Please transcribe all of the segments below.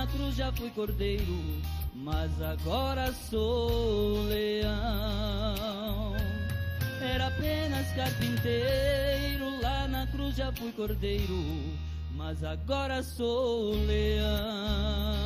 na cruz já fui cordeiro, mas agora sou leão. Era apenas carpinteiro, lá na cruz já fui cordeiro, mas agora sou leão.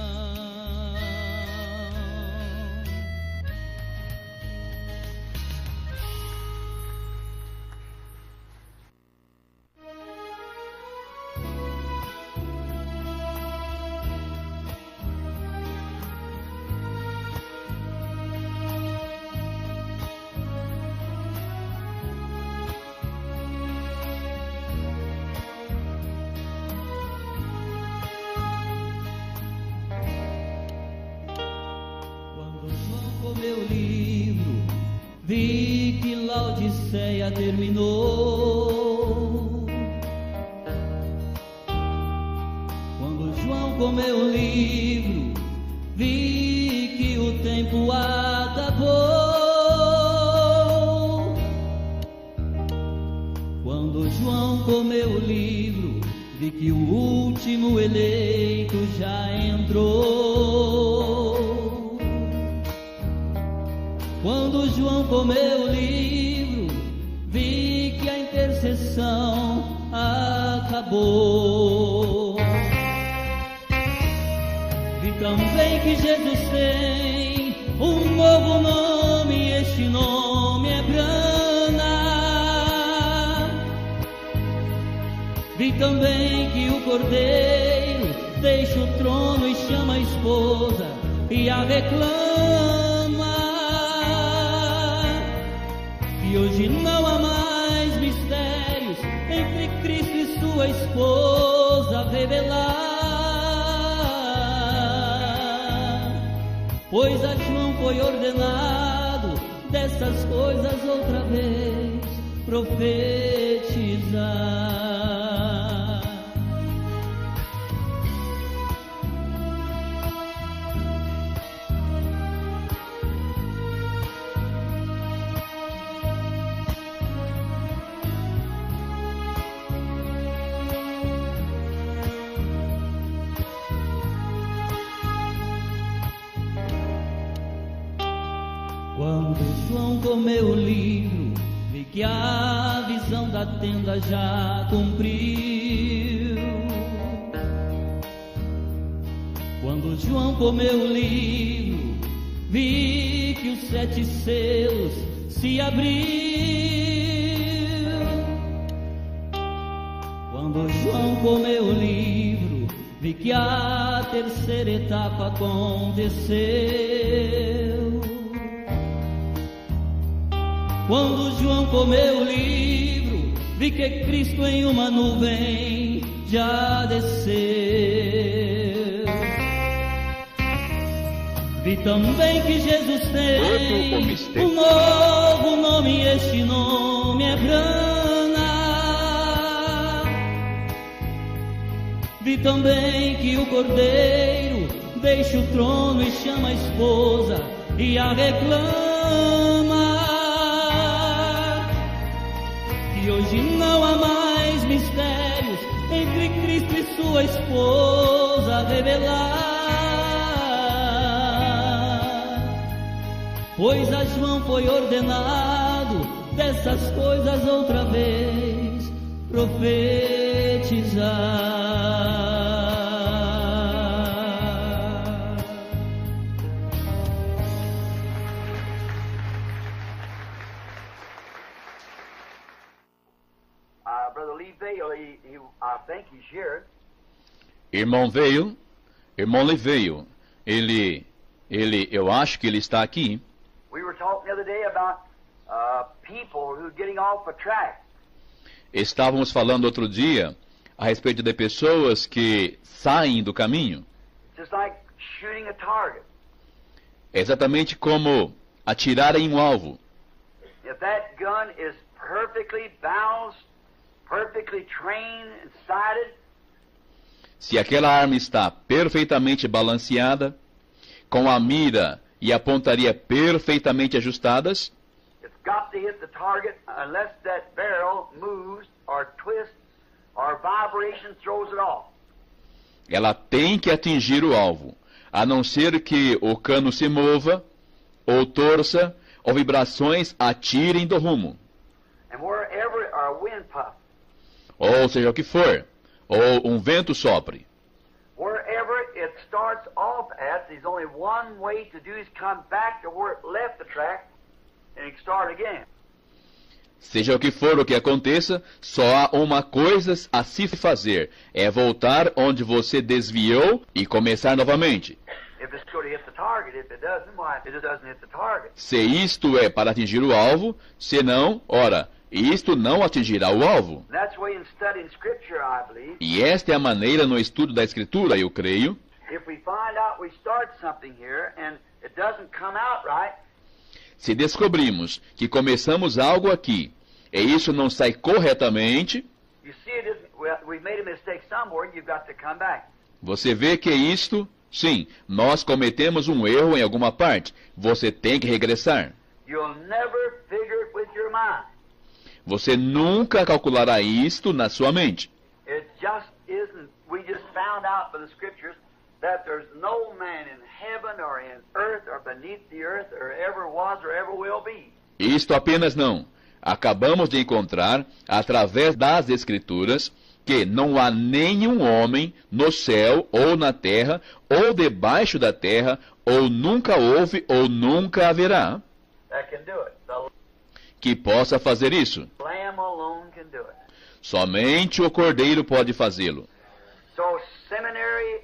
Meu livro, vi que Laodiceia terminou. Quando João comeu o livro, vi que o tempo acabou. Quando João comeu o livro, vi que o último eleito já entrou. Quando João comeu o livro, vi que a intercessão acabou. Vi também que Jesus tem um novo nome, e este nome é Brana. Vi também que o Cordeiro deixa o trono e chama a esposa e a reclama. E hoje não há mais mistérios entre Cristo e sua esposa a revelar, pois a João foi ordenado dessas coisas outra vez profetizar. Quando João comeu o livro, vi que a visão da tenda já cumpriu. Quando João comeu o livro, vi que os 7 selos se abriu. Quando João comeu o livro, vi que a terceira etapa aconteceu. Quando João comeu o livro, vi que Cristo em uma nuvem já desceu. Vi também que Jesus tem um novo nome, e este nome é Brana. Vi também que o Cordeiro deixa o trono e chama a esposa e a reclama. E hoje não há mais mistérios entre Cristo e sua esposa a revelar, pois a João foi ordenado dessas coisas outra vez profetizar. Irmão Lee veio, eu acho que ele está aqui. Estávamos falando outro dia a respeito de pessoas que saem do caminho. É exatamente como atirar em um alvo. If that gun is perfectly balanced, perfectly trained and sighted, se aquela arma está perfeitamente balanceada, com a mira e a pontaria perfeitamente ajustadas, it's got to hit the target unless that barrel moves or twists or vibration throws it off. ela tem que atingir o alvo, a não ser que o cano se mova, ou torça, ou vibrações atirem do rumo. And wherever our wind puff, Ou seja o que for, ou um vento sopre. wherever it starts off at, there's only one way to do is come back to where it left the track and start again. Seja o que for o que aconteça, só há uma coisa a se fazer, é voltar onde você desviou e começar novamente. If it's going to hit the target, if it doesn't, why, it just doesn't hit the target. Se isto é para atingir o alvo, se não, ora, isto não atingirá o alvo. And that's the way in studying Scripture, I believe. E esta é a maneira no estudo da Escritura, eu creio. If we find out we start something here and it doesn't come out right, Se descobrimos que começamos algo aqui, e isso não sai corretamente, you see it isn't, well, we've made a mistake somewhere and you've got to come back. você vê que isto, sim, nós cometemos um erro em alguma parte, você tem que regressar. You'll never figure it with your mind. Você nunca calculará isto na sua mente. It just isn't. We just found out by the Scriptures that there's no man in heaven or in earth or beneath the earth or ever was or ever will be. Isto apenas não. Acabamos de encontrar, através das Escrituras, que não há nenhum homem no céu ou na terra ou debaixo da terra, ou nunca houve ou nunca haverá, That can do it. The que possa fazer isso. Lamb alone can do it. Somente o Cordeiro pode fazê-lo. So seminary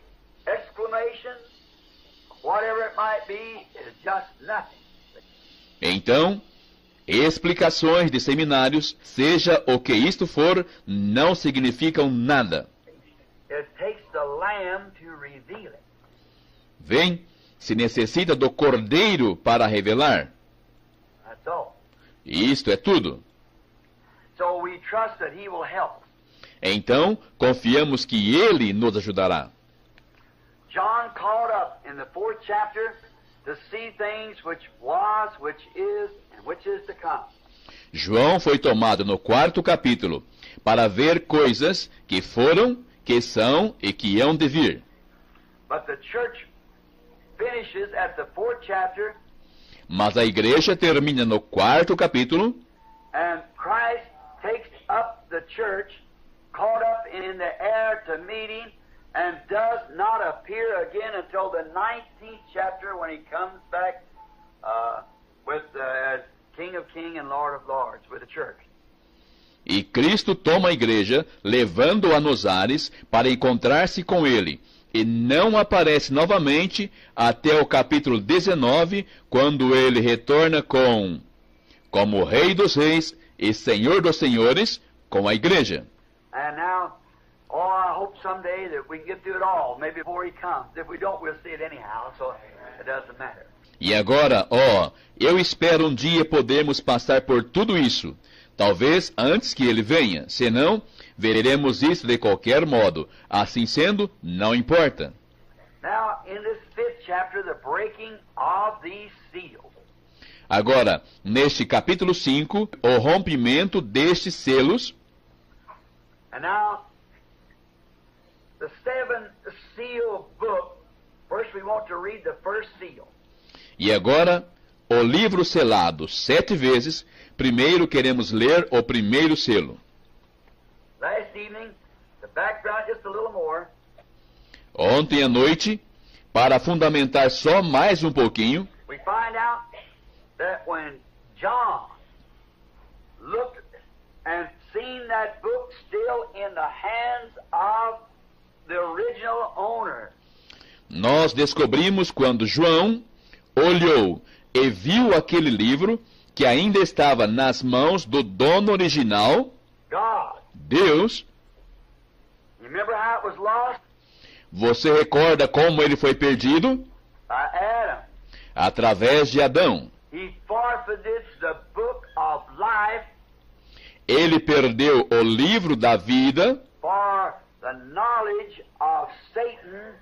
exclamation, whatever it might be, is just nothing. Então, explicações de seminários, seja o que isto for, não significam nada. It takes the Lamb to reveal it. Vem, se necessita do Cordeiro para revelar. That's all. Isto é tudo. So we trust that He will help. Então, confiamos que Ele nos ajudará. John caught up in the 4th chapter to see things which was, which is, and which is to come. João foi tomado no 4º capítulo para ver coisas que foram, que são e que hão de vir. But the church finishes at the 4th chapter, Mas a igreja termina no 4º capítulo and Christ takes up the church, caught up in the air to meet Him, and does not appear again until the 19th chapter when He comes back with as King of Kings and Lord of Lords with the church. e Cristo toma a igreja, levando-a nos ares para encontrar-se com Ele, e não aparece novamente até o capítulo 19, quando Ele retorna como Rei dos Reis e Senhor dos Senhores, com a igreja. And now, I hope someday that we can get through it all, maybe before He comes. If we don't, we'll see it anyhow, so it doesn't matter. E agora, eu espero um dia podermos passar por tudo isso, talvez antes que Ele venha, senão veremos isso de qualquer modo. Assim sendo, não importa. Now, in this 5th chapter, the breaking of these seals. Agora, neste capítulo 5, o rompimento destes selos. And now, the 7th seal book, first we want to read the first seal. E agora, o livro selado 7 vezes, primeiro queremos ler o primeiro selo. Last evening, the background just a little more, Ontem à noite, para fundamentar só mais um pouquinho, we find out that when John looked and seen that book still in the hands of the original owner, nós descobrimos quando João olhou e viu aquele livro que ainda estava nas mãos do dono original, God. Deus. You remember how it was lost? Você recorda como ele foi perdido? By Adam. Através de Adão. He forfeited the book of life Ele perdeu o livro da vida for the knowledge of Satan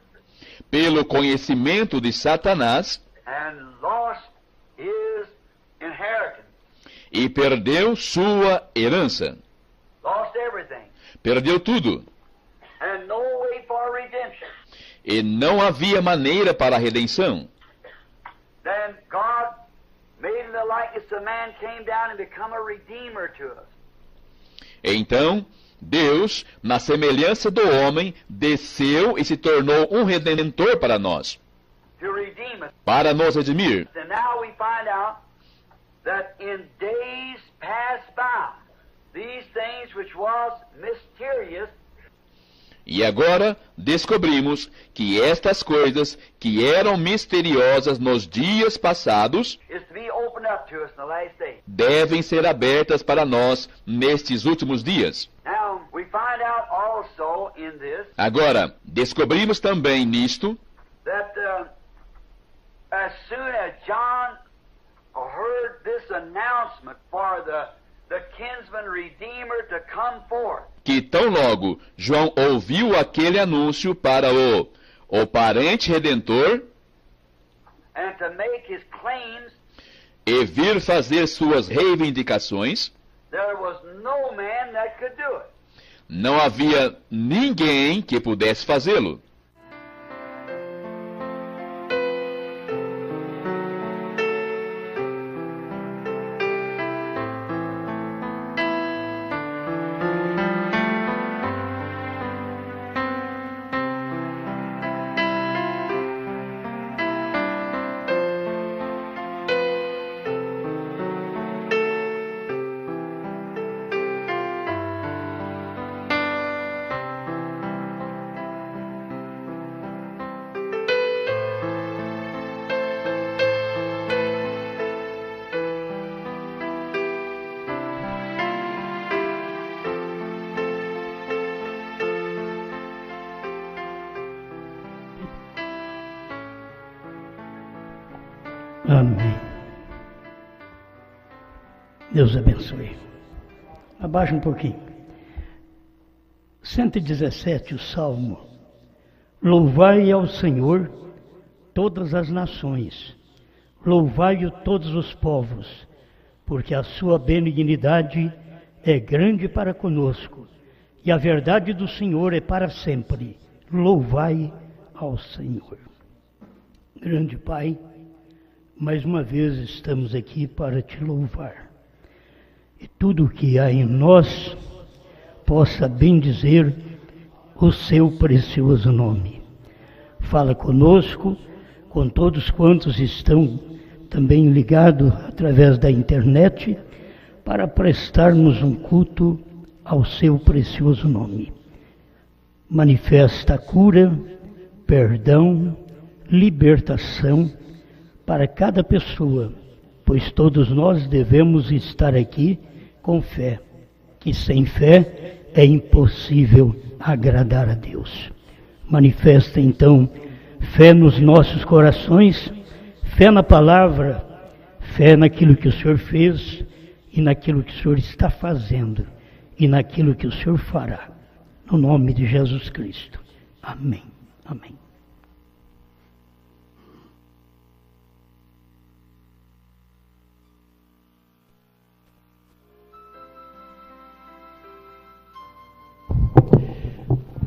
pelo conhecimento de Satanás and lost his inheritance. e perdeu sua herança. Lost everything. Perdeu tudo. And no way for redemption. E não havia maneira para a redenção. Then God, made in the likeness of man, came down and become a redeemer to us. Então, Deus, na semelhança do homem, desceu e se tornou um redentor para nós, To redeem us. para nos redimir. And now we find out that in days past by, these things which was mysterious E agora descobrimos que estas coisas que eram misteriosas nos dias passados is to be opened up to us in the last days. devem ser abertas para nós nestes últimos dias. Now, we find out also in this Agora, descobrimos também nisto that as soon as John heard this announcement for the kinsman redeemer to come forth, que tão logo João ouviu aquele anúncio para o parente redentor and to make his claims, e vir fazer suas reivindicações, there was no man that could do it. não havia ninguém que pudesse fazê-lo. Amém. Deus abençoe. Abaixa um pouquinho. 117, o Salmo. Louvai ao Senhor todas as nações, louvai-o todos os povos, porque a sua benignidade é grande para conosco, e a verdade do Senhor é para sempre. Louvai ao Senhor. Grande Pai, mais uma vez estamos aqui para te louvar. E tudo o que há em nós possa bendizer o seu precioso nome. Fala conosco, com todos quantos estão também ligados através da internet, para prestarmos um culto ao seu precioso nome. Manifesta a cura, perdão, libertação para cada pessoa, pois todos nós devemos estar aqui com fé, que sem fé é impossível agradar a Deus. Manifesta então fé nos nossos corações, fé na palavra, fé naquilo que o Senhor fez e naquilo que o Senhor está fazendo e naquilo que o Senhor fará. No nome de Jesus Cristo. Amém. Amém.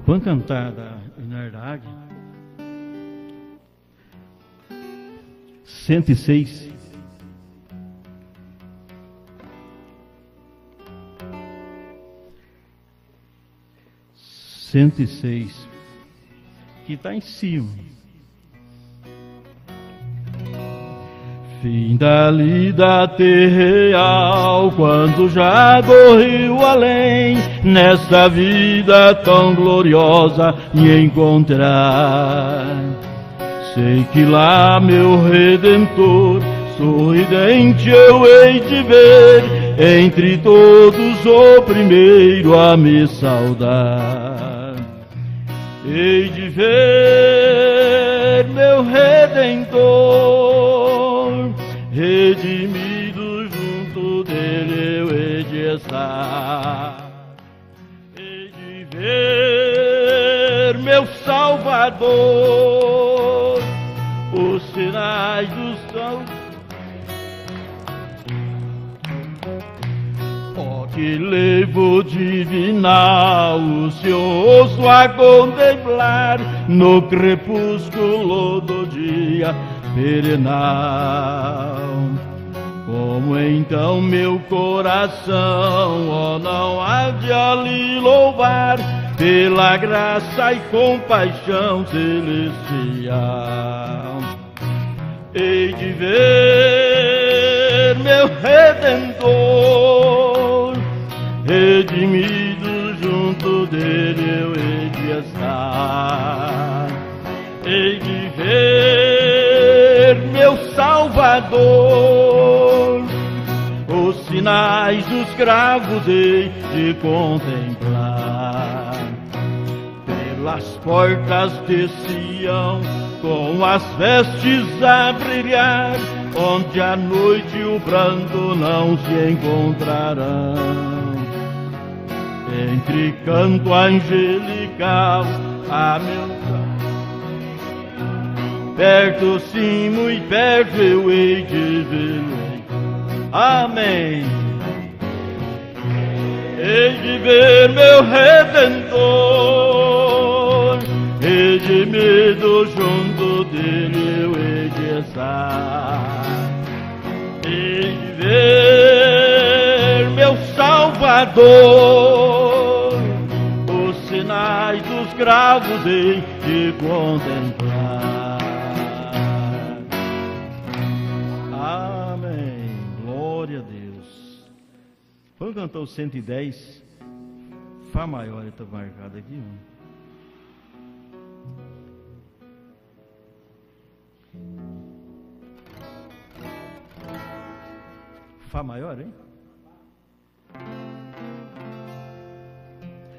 Vamos cantar da Inardade 106. Que está em cima. Fim da lida terreal, quando já correu além, nesta vida tão gloriosa me encontrar. Sei que lá meu Redentor, sorridente eu hei de ver, entre todos o primeiro a me saudar. Hei de ver meu Redentor, redimido junto dele eu hei de estar. Hei de ver meu Salvador, os sinais do céu. Oh, que que levo divinal o seu rosto a contemplar no crepúsculo do dia perenal. Como então meu coração, ó, não há de ali louvar pela graça e compaixão celestial. Hei de ver meu Redentor, redimido junto dele eu hei de estar. Hei de ver meu Salvador, os sinais dos cravos hei de contemplar. Pelas portas de Sião, com as vestes a brilhar, onde à noite o pranto não se encontrarão. Entre canto angelical, a meu perto, sim, muito perto eu hei de vê-lo. Amém. Hei de ver meu Redentor, redimido junto dele eu hei de estar. Hei de ver meu Salvador, os sinais dos cravos hei de contemplar. Amém. Glória a Deus. Vamos cantar o 110. Fá maior está marcado aqui. Fá maior, hein?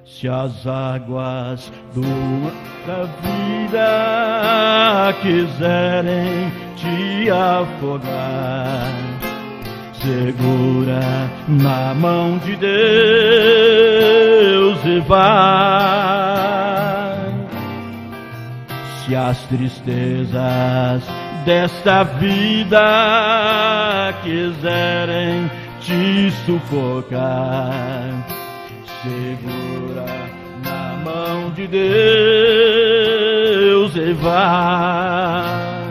Se as águas da vida quiserem te afogar, segura na mão de Deus e vai. Se as tristezas desta vida quiserem te sufocar, segura na mão de Deus e vai.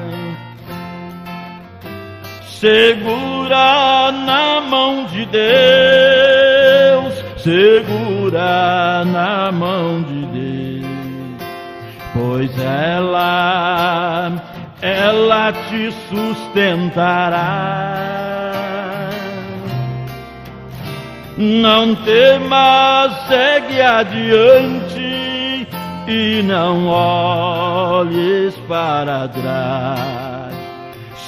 Segura na mão de Deus, segura na mão de Deus, pois ela te sustentará. Não temas, segue adiante e não olhes para trás.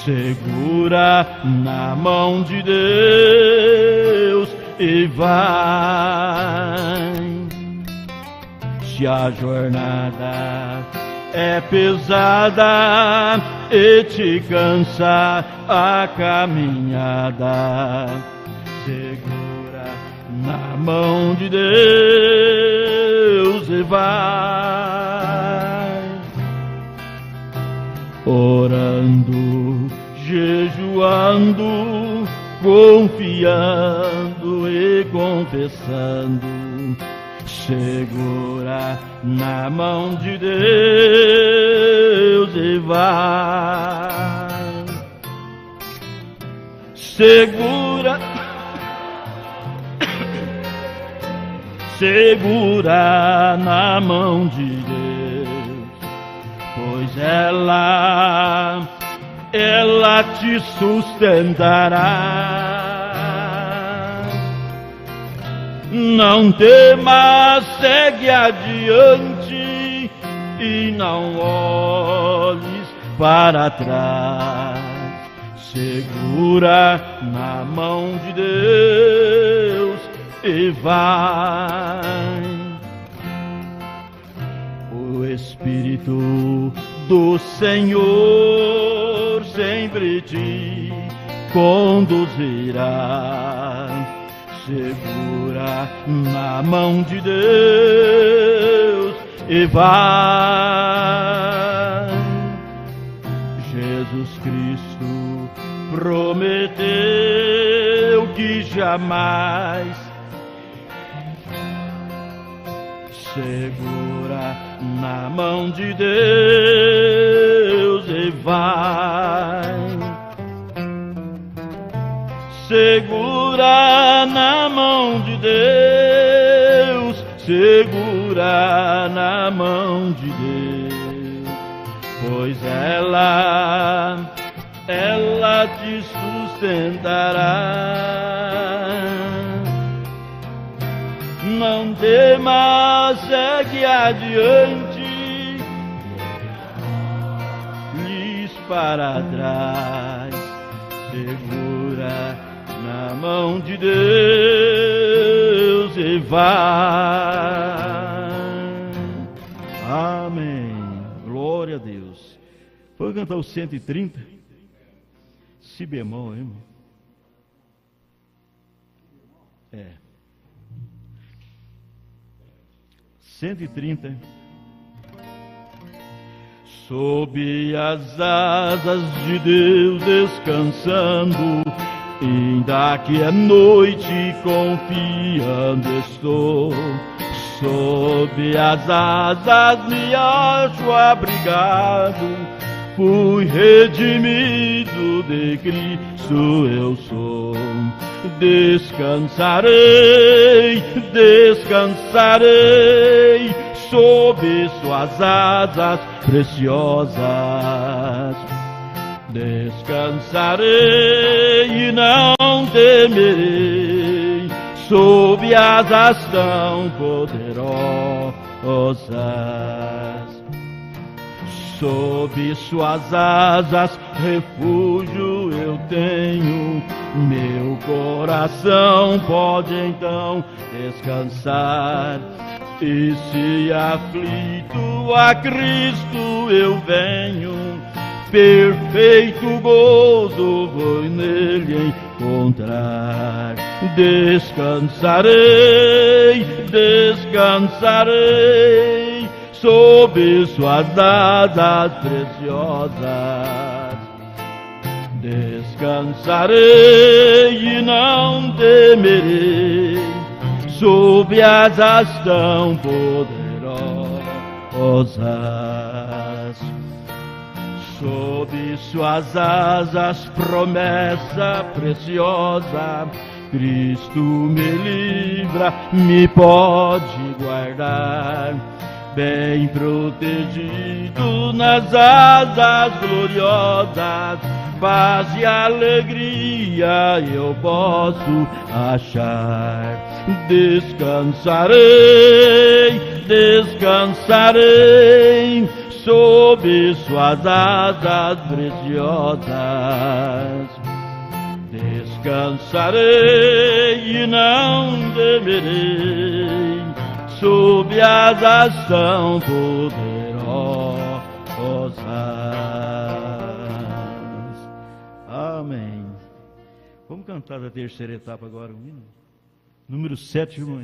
Segura na mão de Deus e vai. Se a jornada é pesada e te cansa a caminhada, segura na mão de Deus e vai. Orando, jejuando, confiando e confessando, segura na mão de Deus e vai. Segura, segura na mão de Deus, pois ela te sustentará. Não temas, segue adiante e não olhes para trás. Segura na mão de Deus e vai. O Espírito do Senhor sempre te conduzirá. Segura na mão de Deus e vai. Jesus Cristo prometeu que jamais Segura na mão de Deus e vai. Segura na mão de Deus, segura na mão de Deus, pois ela te sustentará. Não temas, segue adiante, lhes para trás, segura na mão de Deus e vai. Amém. Glória a Deus. Foi cantar o 130? Si bemol, irmão. É. 130. Sob as asas de Deus descansando, ainda que é noite confiando estou. Sob as asas me acho abrigado, fui redimido de Cristo eu sou. Descansarei, descansarei, sob suas asas preciosas. Descansarei e não temerei, sob asas tão poderosas. Sob suas asas refúgio eu tenho, meu coração pode então descansar. E se aflito a Cristo eu venho, perfeito gozo vou nele encontrar. Descansarei, descansarei, sob suas asas preciosas. Descansarei e não temerei, sob asas tão poderosas. Sob suas asas promessa preciosa, Cristo me livra, me pode guardar. Bem protegido nas asas gloriosas, paz e alegria eu posso achar. Descansarei, descansarei, sob suas asas preciosas. Descansarei e não temerei, sob asas tão poderosas. Amém. Vamos cantar a terceira etapa agora, um hino. Número 7, irmão.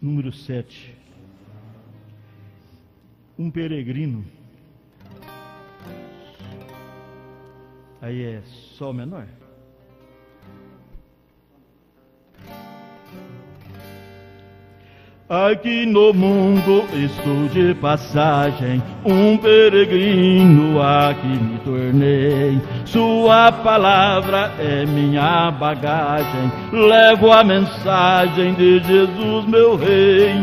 Número 7. Um peregrino. Aí é sol menor. Aqui no mundo estou de passagem, um peregrino aqui me tornei. Sua palavra é minha bagagem, levo a mensagem de Jesus meu Rei.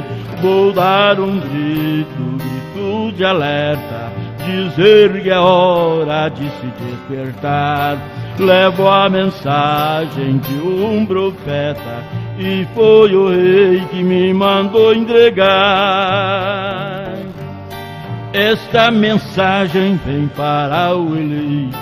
Vou dar um grito, grito de alerta, dizer que é hora de se despertar. Levo a mensagem de um profeta, e foi o Rei que me mandou entregar. Esta mensagem vem para o eleito,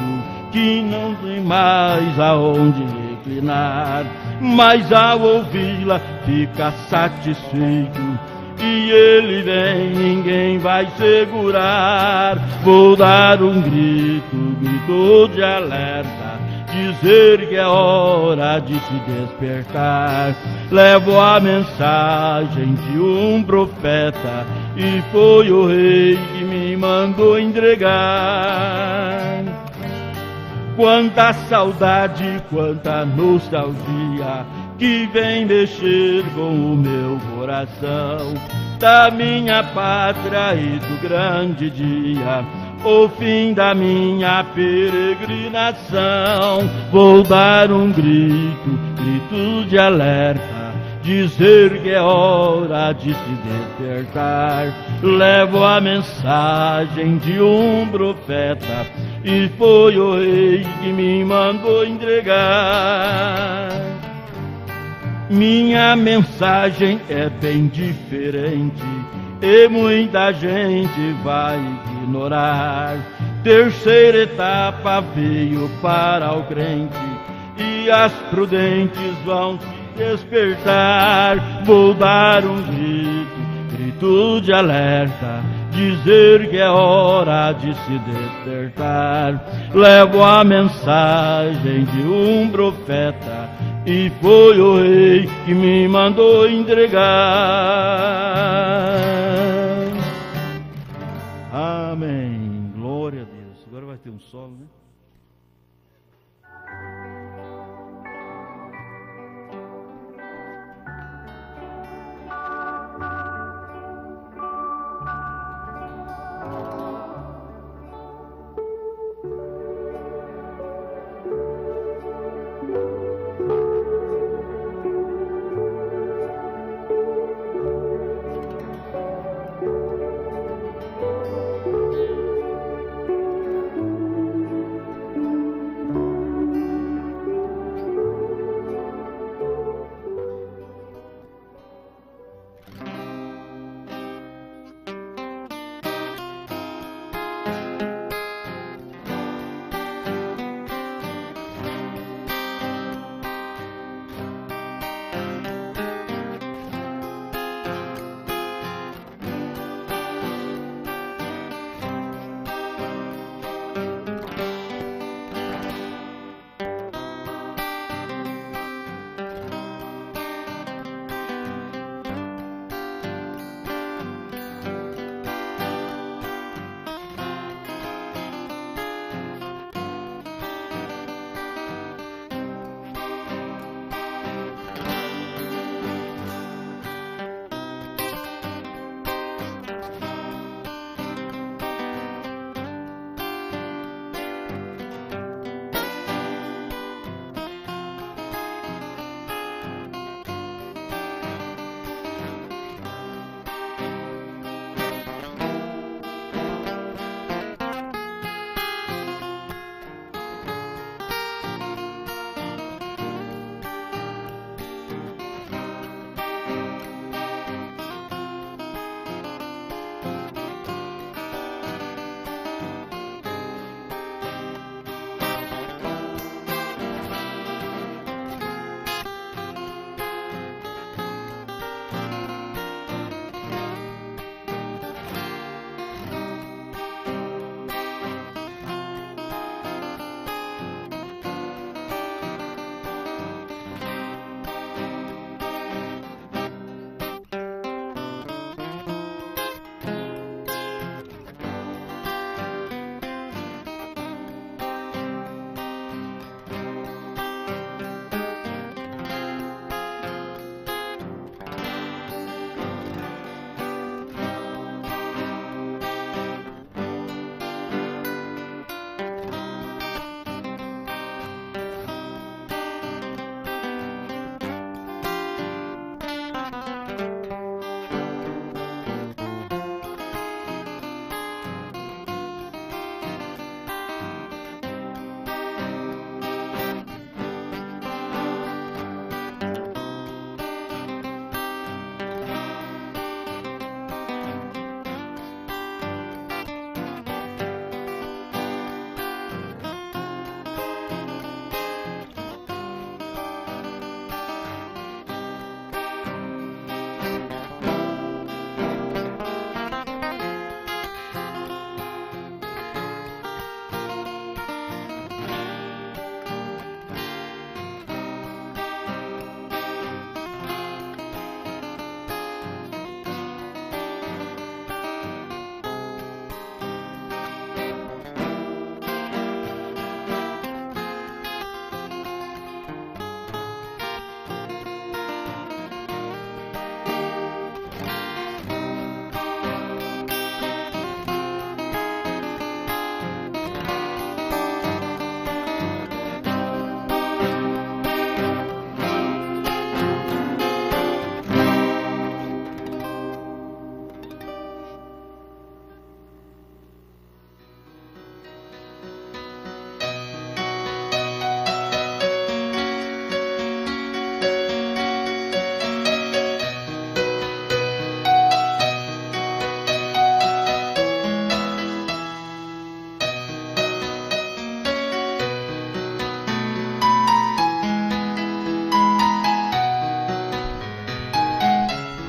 que não tem mais aonde reclinar, mas ao ouvi-la fica satisfeito. E ele vem, ninguém vai segurar. Vou dar um grito, grito de alerta, dizer que é hora de se despertar. Levo a mensagem de um profeta, e foi o rei que me mandou entregar. Quanta saudade, quanta nostalgia que vem mexer com o meu coração, da minha pátria e do grande dia, o fim da minha peregrinação. Vou dar um grito, grito de alerta, dizer que é hora de se despertar. Levo a mensagem de um profeta, e foi o rei que me mandou entregar. Minha mensagem é bem diferente, e muita gente vai ignorar. Terceira etapa veio para o crente, e as prudentes vão se despertar. Vou dar um grito, grito de alerta, dizer que é hora de se despertar. Levo a mensagem de um profeta, e foi o rei que me mandou entregar. Amém. Glória a Deus. Agora vai ter um solo, né?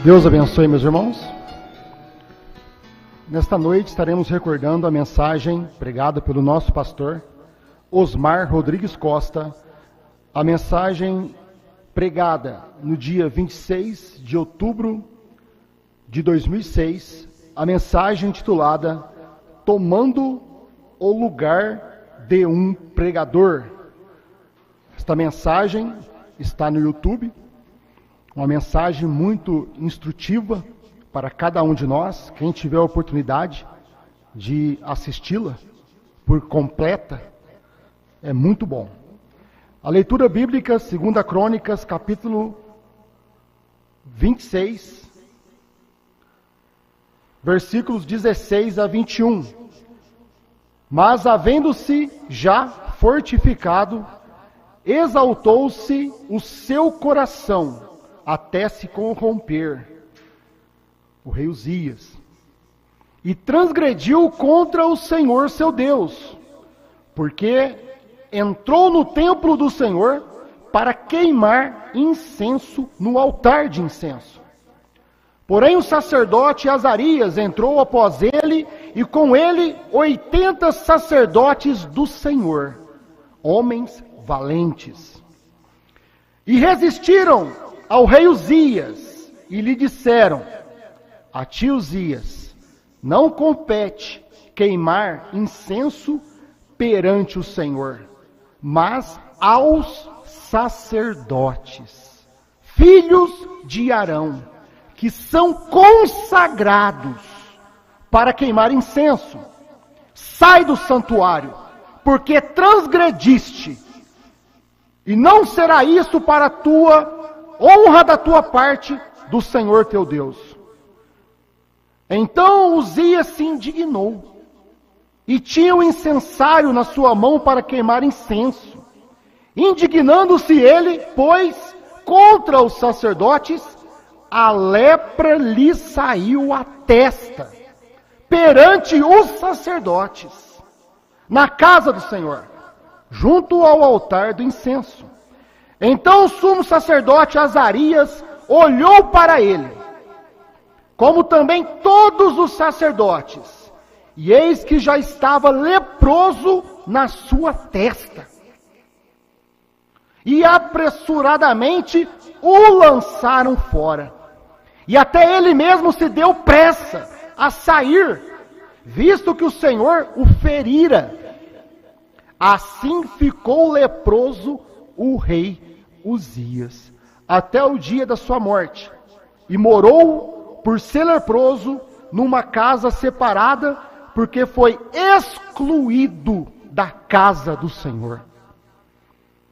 Deus abençoe, meus irmãos. Nesta noite estaremos recordando a mensagem pregada pelo nosso pastor Osmar Rodrigues Costa, a mensagem pregada no dia 26 de outubro de 2006, a mensagem intitulada Tomando o Lugar de um Pregador. Esta mensagem está no YouTube, uma mensagem muito instrutiva para cada um de nós. Quem tiver a oportunidade de assisti-la por completa, é muito bom. A leitura bíblica, 2 Crônicas, capítulo 26, versículos 16 a 21. Mas, havendo-se já fortificado, exaltou-se o seu coração até se corromper, o rei Uzias, e transgrediu contra o Senhor seu Deus, porque entrou no templo do Senhor para queimar incenso no altar de incenso. Porém o sacerdote Azarias entrou após ele, e com ele 80 sacerdotes do Senhor, homens valentes. E resistiram ao rei Uzias, e lhe disseram: a ti, Uzias, não compete queimar incenso perante o Senhor, mas aos sacerdotes, filhos de Arão, que são consagrados para queimar incenso. Sai do santuário, porque transgrediste, e não será isso para a tua honra da tua parte do Senhor teu Deus. Então Uzias se indignou, e tinha o incensário na sua mão para queimar incenso. Indignando-se ele, pois, contra os sacerdotes, a lepra lhe saiu à testa, perante os sacerdotes, na casa do Senhor, junto ao altar do incenso. Então o sumo sacerdote Azarias olhou para ele, como também todos os sacerdotes, e eis que já estava leproso na sua testa. E apressuradamente o lançaram fora. E até ele mesmo se deu pressa a sair, visto que o Senhor o ferira. Assim ficou leproso o rei Uzias, até o dia da sua morte, e morou, por ser leproso, numa casa separada, porque foi excluído da casa do Senhor.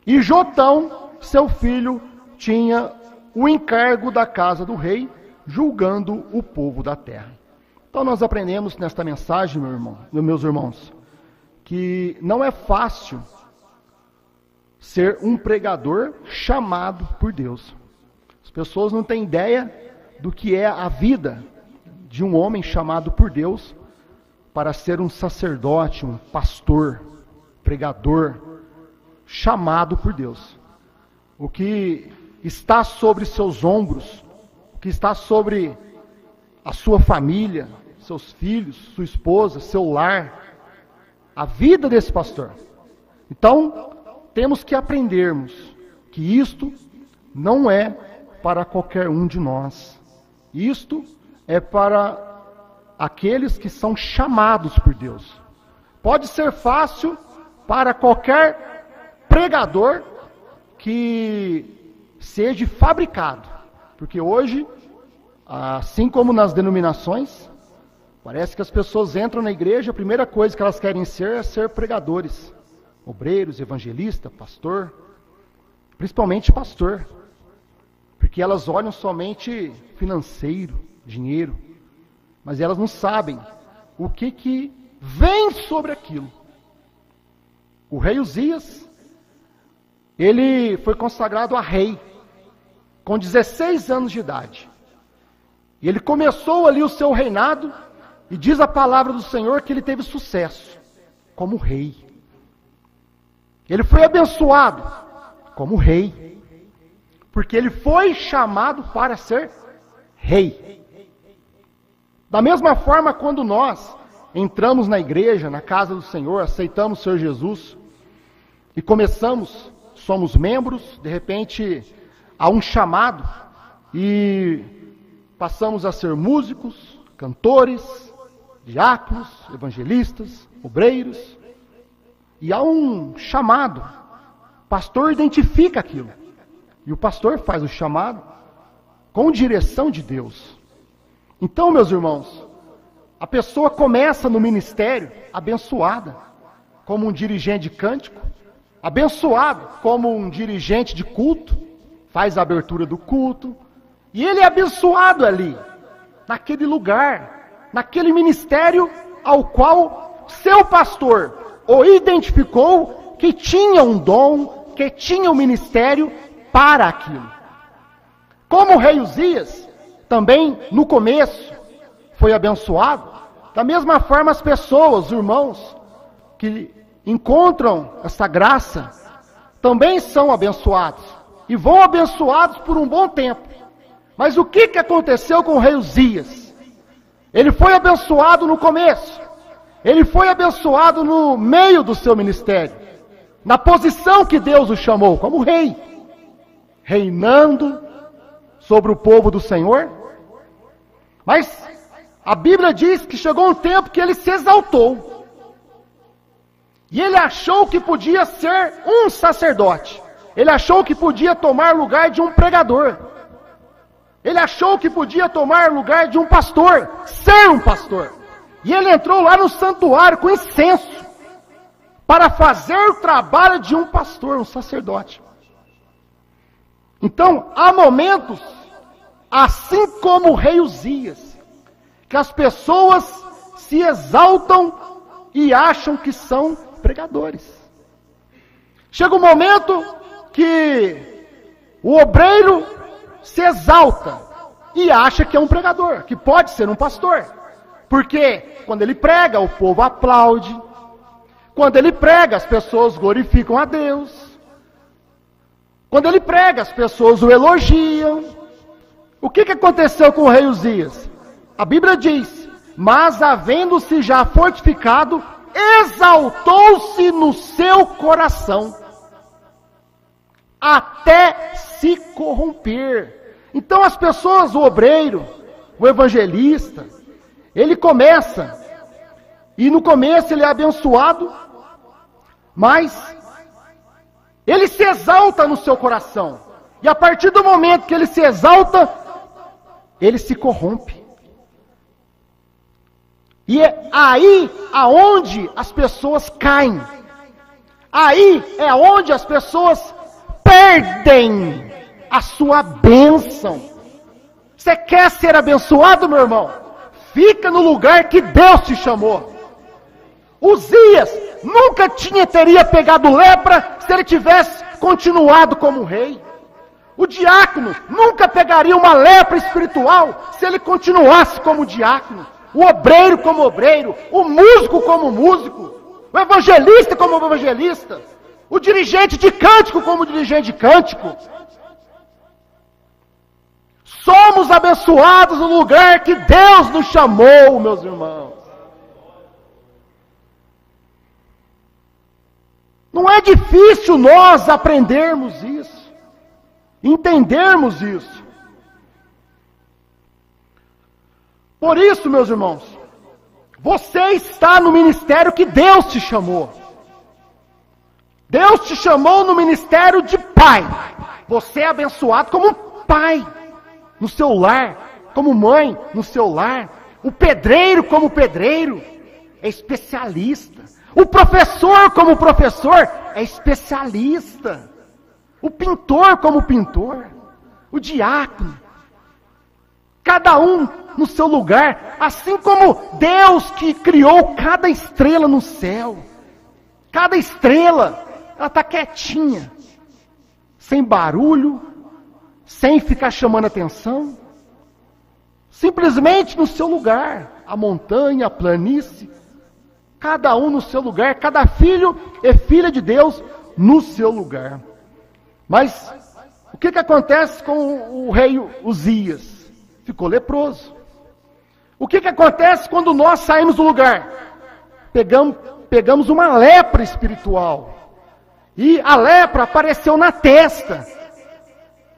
E Jotão, seu filho, tinha o encargo da casa do rei, julgando o povo da terra. Então nós aprendemos nesta mensagem, meus irmãos, que não é fácil ser um pregador chamado por Deus. As pessoas não têm ideia do que é a vida de um homem chamado por Deus para ser um sacerdote, um pastor, pregador, chamado por Deus. O que está sobre seus ombros, o que está sobre a sua família, seus filhos, sua esposa, seu lar, a vida desse pastor. Então, temos que aprendermos que isto não é para qualquer um de nós. Isto é para aqueles que são chamados por Deus. Pode ser fácil para qualquer pregador que seja fabricado, porque hoje, assim como nas denominações, parece que as pessoas entram na igreja, a primeira coisa que elas querem ser é ser pregadores, obreiros, evangelista, pastor, principalmente pastor, porque elas olham somente financeiro, dinheiro, mas elas não sabem o que vem sobre aquilo. O rei Uzias, ele foi consagrado a rei com 16 anos de idade. E ele começou ali o seu reinado, e diz a palavra do Senhor que ele teve sucesso como rei. Ele foi abençoado como rei, porque ele foi chamado para ser rei. Da mesma forma, quando nós entramos na igreja, na casa do Senhor, aceitamos o Senhor Jesus e começamos, somos membros, de repente há um chamado e passamos a ser músicos, cantores, diáconos, evangelistas, obreiros, e há um chamado. O pastor identifica aquilo, e o pastor faz o chamado com direção de Deus. Então, meus irmãos, a pessoa começa no ministério abençoada, como um dirigente de cântico, abençoado como um dirigente de culto, faz a abertura do culto, e ele é abençoado ali, naquele lugar, naquele ministério ao qual seu pastor o identificou que tinha um dom, que tinha um ministério para aquilo. Como o rei Uzias, também no começo foi abençoado, da mesma forma as pessoas, os irmãos, que encontram essa graça, também são abençoados, e vão abençoados por um bom tempo. Mas o que aconteceu com o rei Uzias? Ele foi abençoado no começo, ele foi abençoado no meio do seu ministério, na posição que Deus o chamou, como rei, reinando sobre o povo do Senhor. Mas a Bíblia diz que chegou um tempo que ele se exaltou, e ele achou que podia ser um sacerdote, ele achou que podia tomar lugar de um pregador, ele achou que podia tomar lugar de um pastor, ser um pastor. E ele entrou lá no santuário com incenso, para fazer o trabalho de um pastor, um sacerdote. Então, há momentos, assim como o rei Uzias, que as pessoas se exaltam e acham que são pregadores. Chega um momento que o obreiro se exalta e acha que é um pregador, que pode ser um pastor. Porque quando ele prega, o povo aplaude. Quando ele prega, as pessoas glorificam a Deus. Quando ele prega, as pessoas o elogiam. O que aconteceu com o rei Uzias? A Bíblia diz: mas havendo-se já fortificado, exaltou-se no seu coração, até se corromper. Então as pessoas, o obreiro, o evangelista, ele começa, e no começo ele é abençoado, mas ele se exalta no seu coração, e a partir do momento que ele se exalta, ele se corrompe. E é aí aonde as pessoas caem, aí é onde as pessoas perdem a sua bênção. Você quer ser abençoado, meu irmão? Fica no lugar que Deus te chamou. Uzias nunca teria pegado lepra se ele tivesse continuado como rei. O diácono nunca pegaria uma lepra espiritual se ele continuasse como diácono. O obreiro como obreiro, o músico como músico, o evangelista como evangelista, o dirigente de cântico como dirigente de cântico. Somos abençoados no lugar que Deus nos chamou, meus irmãos. Não é difícil nós aprendermos isso, entendermos isso. Por isso, meus irmãos, você está no ministério que Deus te chamou. Deus te chamou no ministério de pai. Você é abençoado como pai no seu lar, como mãe no seu lar. O pedreiro como pedreiro é especialista. O professor como professor é especialista. O pintor como pintor. O diácono. Cada um no seu lugar, assim como Deus que criou cada estrela no céu. Cada estrela, ela está quietinha, sem barulho, sem ficar chamando atenção, simplesmente no seu lugar. A montanha, a planície, cada um no seu lugar, cada filho e filha de Deus no seu lugar. Mas o que acontece com o rei Uzias? ficou leproso. O que acontece quando nós saímos do lugar? Pegamos uma lepra espiritual. E a lepra apareceu na testa.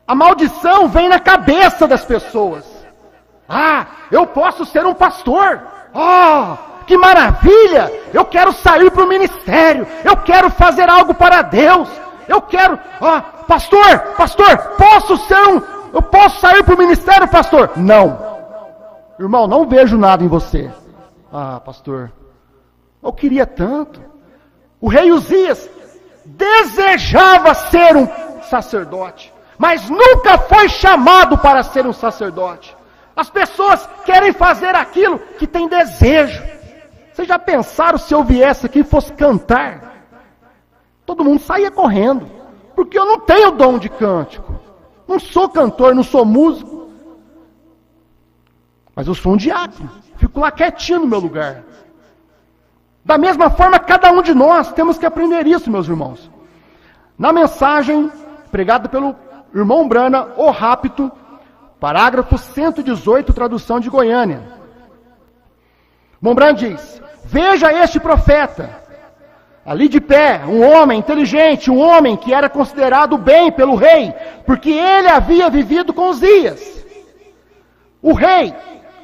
A maldição vem na cabeça das pessoas. Ah, eu posso ser um pastor. Oh, que maravilha! Eu quero sair para o ministério. Eu quero fazer algo para Deus. Eu quero, pastor, eu posso sair para o ministério, pastor? Não. Irmão, não vejo nada em você. Ah, pastor, eu queria tanto. O rei Uzias desejava ser um sacerdote, mas nunca foi chamado para ser um sacerdote. As pessoas querem fazer aquilo que tem desejo. Vocês já pensaram se eu viesse aqui e fosse cantar? Todo mundo saía correndo, porque eu não tenho dom de cântico. Não sou cantor, não sou músico. Mas eu sou um diácono, fico lá quietinho no meu lugar. Da mesma forma, cada um de nós temos que aprender isso, meus irmãos. Na mensagem pregada pelo irmão Brana, o Rápito, parágrafo 118, tradução de Goiânia. Irmão Brana diz: veja este profeta, ali de pé, um homem inteligente, um homem que era considerado bem pelo rei, porque ele havia vivido com Uzias. O rei,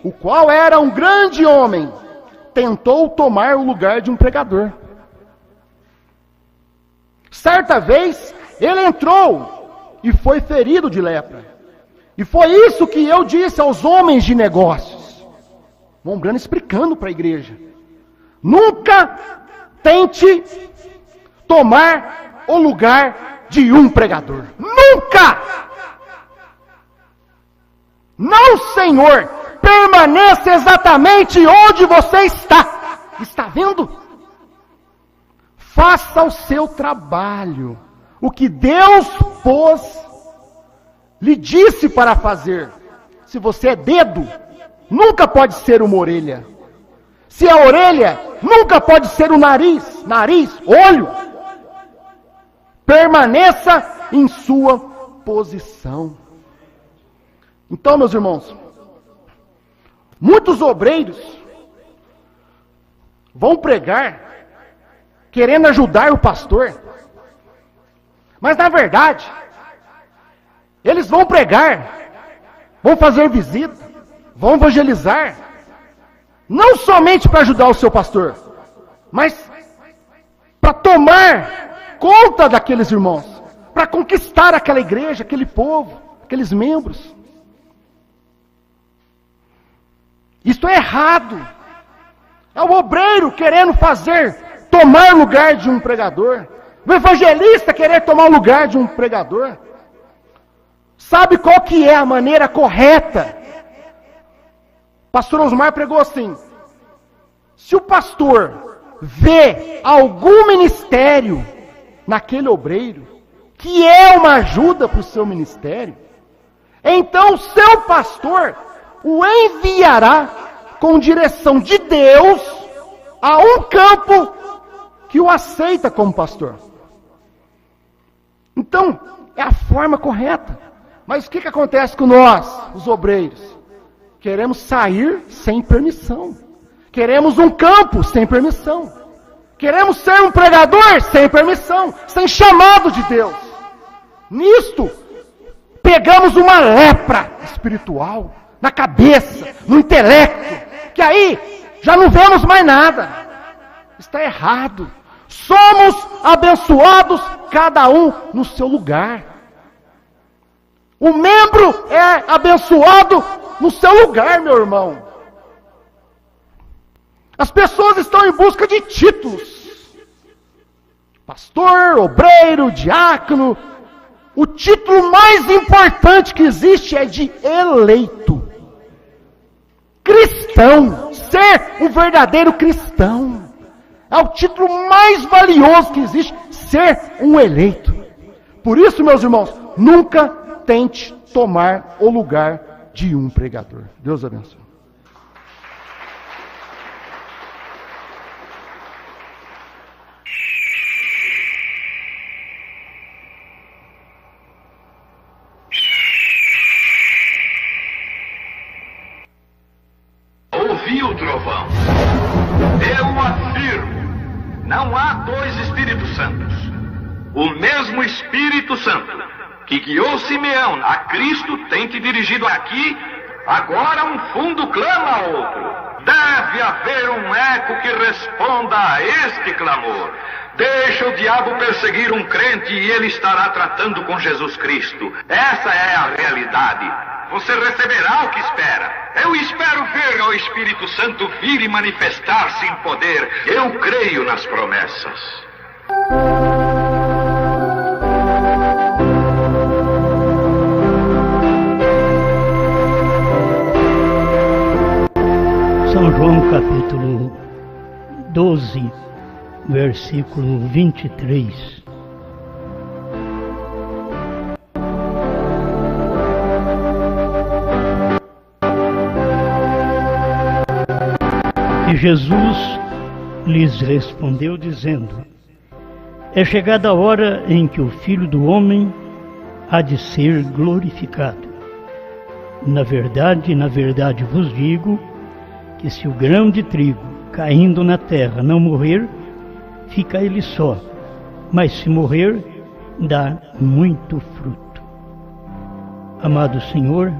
o qual era um grande homem, tentou tomar o lugar de um pregador. Certa vez, ele entrou e foi ferido de lepra. E foi isso que eu disse aos homens de negócios. Irmão Brana explicando para a igreja. Nunca tente tomar o lugar de um pregador. Nunca! Não, Senhor! Permaneça exatamente onde você está. Está vendo? Faça o seu trabalho. O que Deus lhe disse para fazer. Se você é dedo, nunca pode ser uma orelha. Se é orelha, nunca pode ser o nariz. Nariz, olho. Permaneça em sua posição. Então, meus irmãos, muitos obreiros vão pregar querendo ajudar o pastor, mas na verdade eles vão pregar, vão fazer visita, vão evangelizar, não somente para ajudar o seu pastor, mas para tomar conta daqueles irmãos, para conquistar aquela igreja, aquele povo, aqueles membros. Isso é errado. É o obreiro querendo tomar o lugar de um pregador. O evangelista querer tomar o lugar de um pregador. Sabe qual que é a maneira correta? Pastor Osmar pregou assim: se o pastor vê algum ministério naquele obreiro, que é uma ajuda para o seu ministério, então o seu pastor o enviará com direção de Deus a um campo que o aceita como pastor. Então, é a forma correta. Mas o que acontece com nós, os obreiros? Queremos sair sem permissão. Queremos um campo sem permissão. Queremos ser um pregador sem permissão, sem chamado de Deus. Nisto, pegamos uma lepra espiritual na cabeça, no intelecto, que aí já não vemos mais nada. Está errado. Somos abençoados, cada um no seu lugar. O membro é abençoado no seu lugar, meu irmão. As pessoas estão em busca de títulos. Pastor, obreiro, diácono. O título mais importante que existe é de eleito. Cristão. Ser um verdadeiro cristão. É o título mais valioso que existe. Ser um eleito. Por isso, meus irmãos, nunca tente tomar o lugar de um pregador. Deus abençoe. trovão. Eu afirmo, não há dois Espíritos Santos. O mesmo Espírito Santo que guiou Simeão a Cristo tem te dirigido aqui. Agora um fundo clama a outro. Deve haver um eco que responda a este clamor. Deixa o diabo perseguir um crente e ele estará tratando com Jesus Cristo. Essa é a realidade. Você receberá o que espera. Eu espero ver o Espírito Santo vir e manifestar-se em poder. Eu creio nas promessas. São João capítulo 12, versículo 23. E Jesus lhes respondeu dizendo: é chegada a hora em que o Filho do Homem há de ser glorificado. Na verdade vos digo que se o grão de trigo caindo na terra não morrer, fica ele só, mas se morrer, dá muito fruto. Amado Senhor,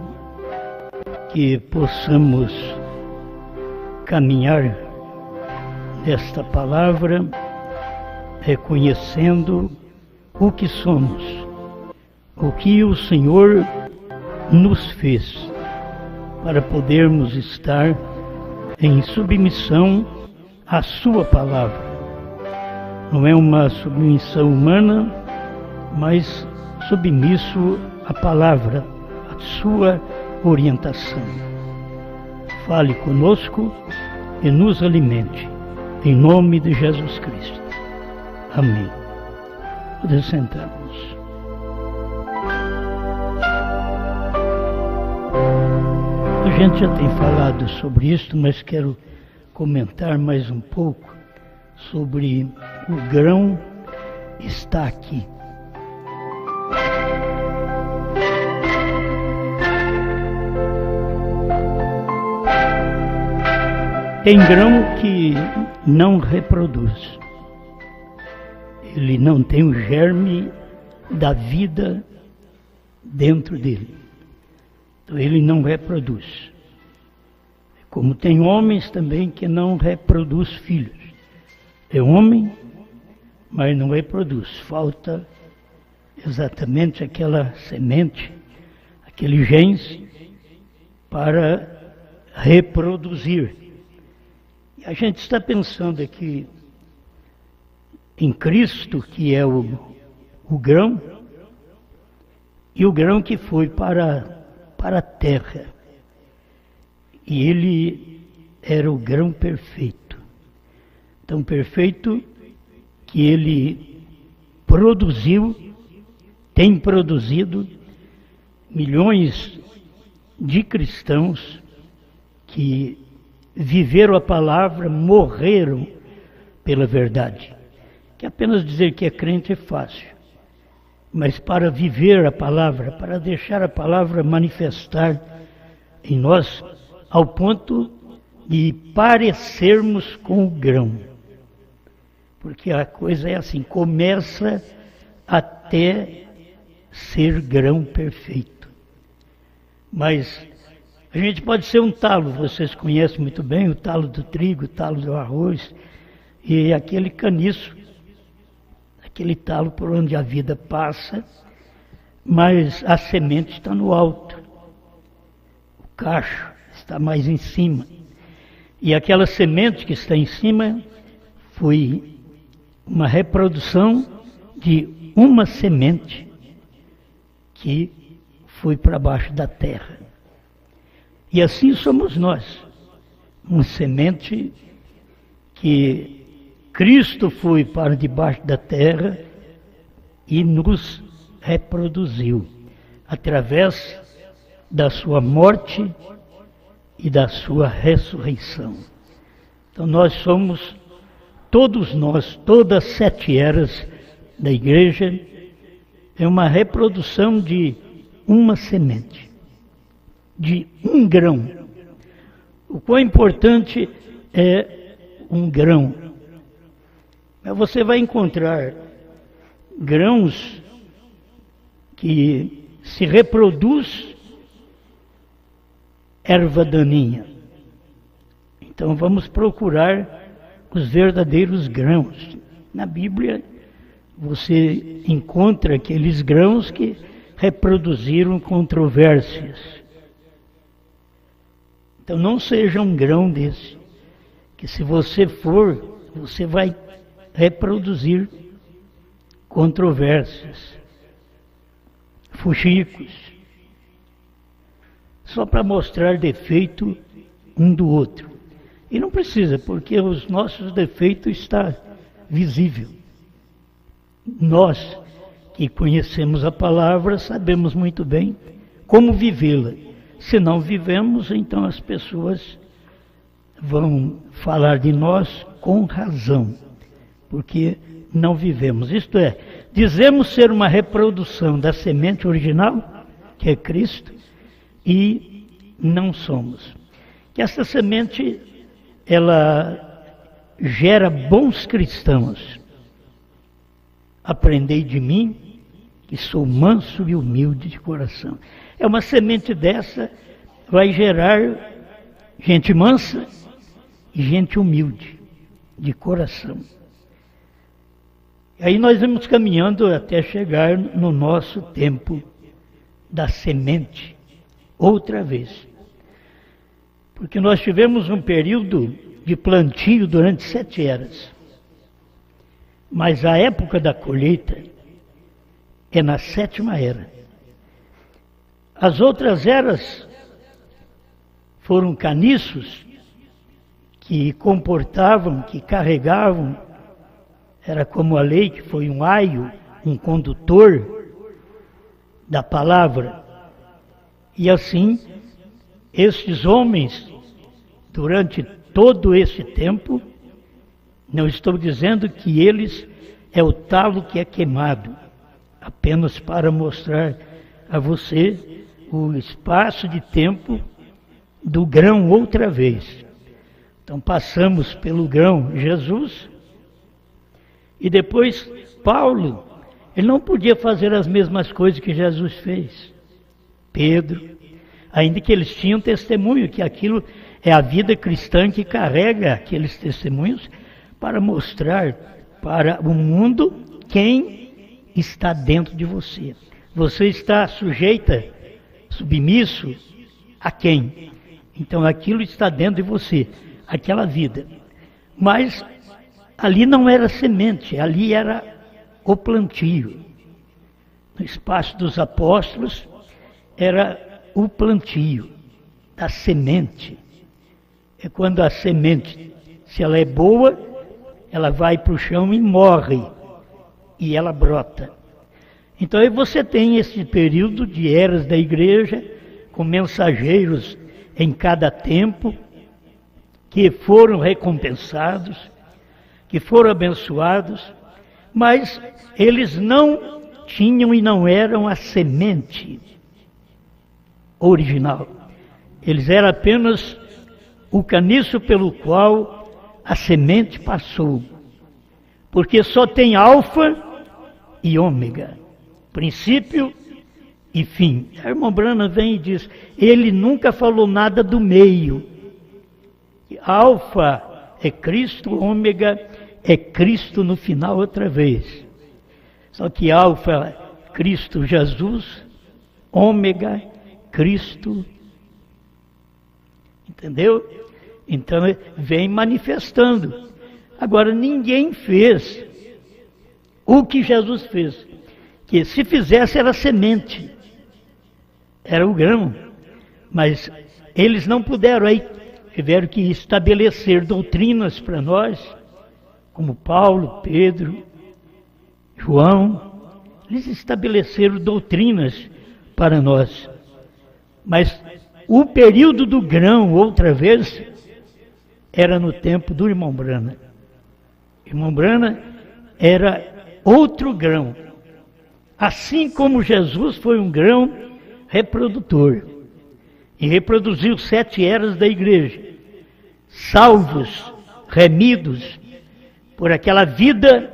que possamos caminhar nesta palavra, reconhecendo o que somos, o que o Senhor nos fez, para podermos estar em submissão à sua palavra. Não é uma submissão humana, mas submisso à palavra, à sua orientação. Fale conosco e nos alimente, em nome de Jesus Cristo. Amém. Podemos sentar-nos. A gente já tem falado sobre isso, mas quero comentar mais um pouco sobre o grão está aqui. Tem grão que não reproduz. Ele não tem o germe da vida dentro dele. Então ele não reproduz. Como tem homens também que não reproduz filhos. É homem, mas não reproduz. Falta exatamente aquela semente, aquele genes para reproduzir. E a gente está pensando aqui em Cristo, que é o grão, e o grão que foi para a terra. E ele era o grão perfeito. Tão perfeito que ele produziu, tem produzido milhões de cristãos que viveram a palavra, morreram pela verdade. Que apenas dizer que é crente é fácil. Mas para viver a palavra, para deixar a palavra manifestar em nós, ao ponto de parecermos com o grão. Porque a coisa é assim, começa até ser grão perfeito. Mas a gente pode ser um talo, vocês conhecem muito bem o talo do trigo, o talo do arroz, e aquele caniço, aquele talo por onde a vida passa, mas a semente está no alto, o cacho está mais em cima. E aquela semente que está em cima foi uma reprodução de uma semente que foi para baixo da terra. E assim somos nós, uma semente que Cristo foi para debaixo da terra e nos reproduziu através da sua morte e da sua ressurreição. Então nós somos, todos nós, todas as 7 eras da igreja, é uma reprodução de uma semente, de um grão. o quão importante é um grão. Mas você vai encontrar grãos que se reproduz erva daninha. Então vamos procurar os verdadeiros grãos. Na Bíblia você encontra aqueles grãos que reproduziram controvérsias. Então não seja um grão desse, que se você for, você vai reproduzir controvérsias, fuxicos, só para mostrar defeito um do outro. E não precisa, porque os nossos defeitos estão visíveis. Nós que conhecemos a palavra sabemos muito bem como vivê-la. Se não vivemos, então as pessoas vão falar de nós com razão, porque não vivemos. Isto é, dizemos ser uma reprodução da semente original, que é Cristo, e não somos. Que essa semente, ela gera bons cristãos. Aprendei de mim, que sou manso e humilde de coração. É uma semente dessa, vai gerar gente mansa e gente humilde de coração. Aí nós vamos caminhando até chegar no nosso tempo da semente, outra vez. Porque nós tivemos um período de plantio durante 7 eras. Mas a época da colheita é na 7ª era. As outras eras foram caniços que comportavam, que carregavam, era como a lei, que foi um aio, um condutor da palavra. E assim, estes homens, durante todo esse tempo, não estou dizendo que eles é o talo que é queimado, apenas para mostrar a você o espaço de tempo do grão outra vez. Então passamos pelo grão Jesus, e depois Paulo, ele não podia fazer as mesmas coisas que Jesus fez. Pedro, ainda que eles tinham testemunho, que aquilo é a vida cristã que carrega aqueles testemunhos para mostrar para o mundo quem está dentro de você. Você está sujeita, submisso a quem? Então aquilo está dentro de você, aquela vida. Mas ali não era semente, ali era o plantio. No espaço dos apóstolos era o plantio da semente. É quando a semente, se ela é boa, ela vai para o chão e morre, e ela brota. Então aí você tem esse período de eras da igreja, com mensageiros em cada tempo, que foram recompensados, que foram abençoados, mas eles não tinham e não eram a semente original. Eles eram apenas o caniço pelo qual a semente passou. Porque só tem alfa e ômega, princípio e fim. A irmã Branham vem e diz, ele nunca falou nada do meio. Alfa é Cristo, ômega é Cristo no final outra vez. Só que alfa é Cristo Jesus, ômega Cristo. Entendeu? Então vem manifestando. Agora ninguém fez o que Jesus fez. Que se fizesse era semente, era o grão. Mas eles não puderam, aí tiveram que estabelecer doutrinas para nós, como Paulo, Pedro, João. Eles estabeleceram doutrinas para nós. Mas o período do grão, outra vez, era no tempo do irmão Branham. Irmão Branham era outro grão. Assim como Jesus foi um grão reprodutor. E reproduziu 7 eras da igreja. salvos, remidos por aquela vida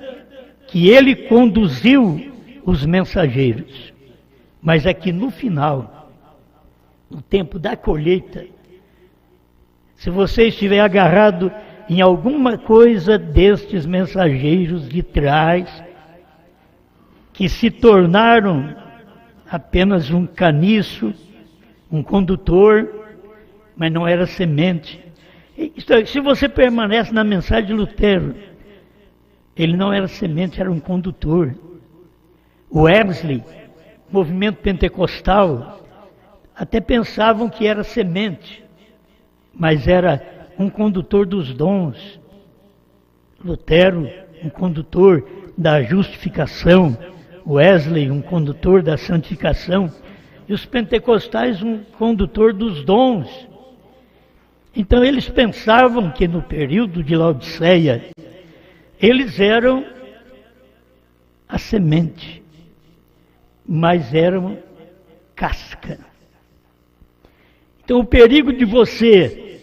que ele conduziu os mensageiros. Mas aqui no final, no tempo da colheita, se você estiver agarrado em alguma coisa destes mensageiros de trás, que se tornaram apenas um caniço, um condutor, mas não era semente. Se você permanece na mensagem de Lutero, ele não era semente, era um condutor. Wesley, movimento pentecostal, até pensavam que era semente, mas era um condutor dos dons. Lutero, um condutor da justificação. Wesley, um condutor da santificação. E os pentecostais, um condutor dos dons. Então eles pensavam que no período de Laodiceia, eles eram a semente, mas eram casca. Então o perigo de você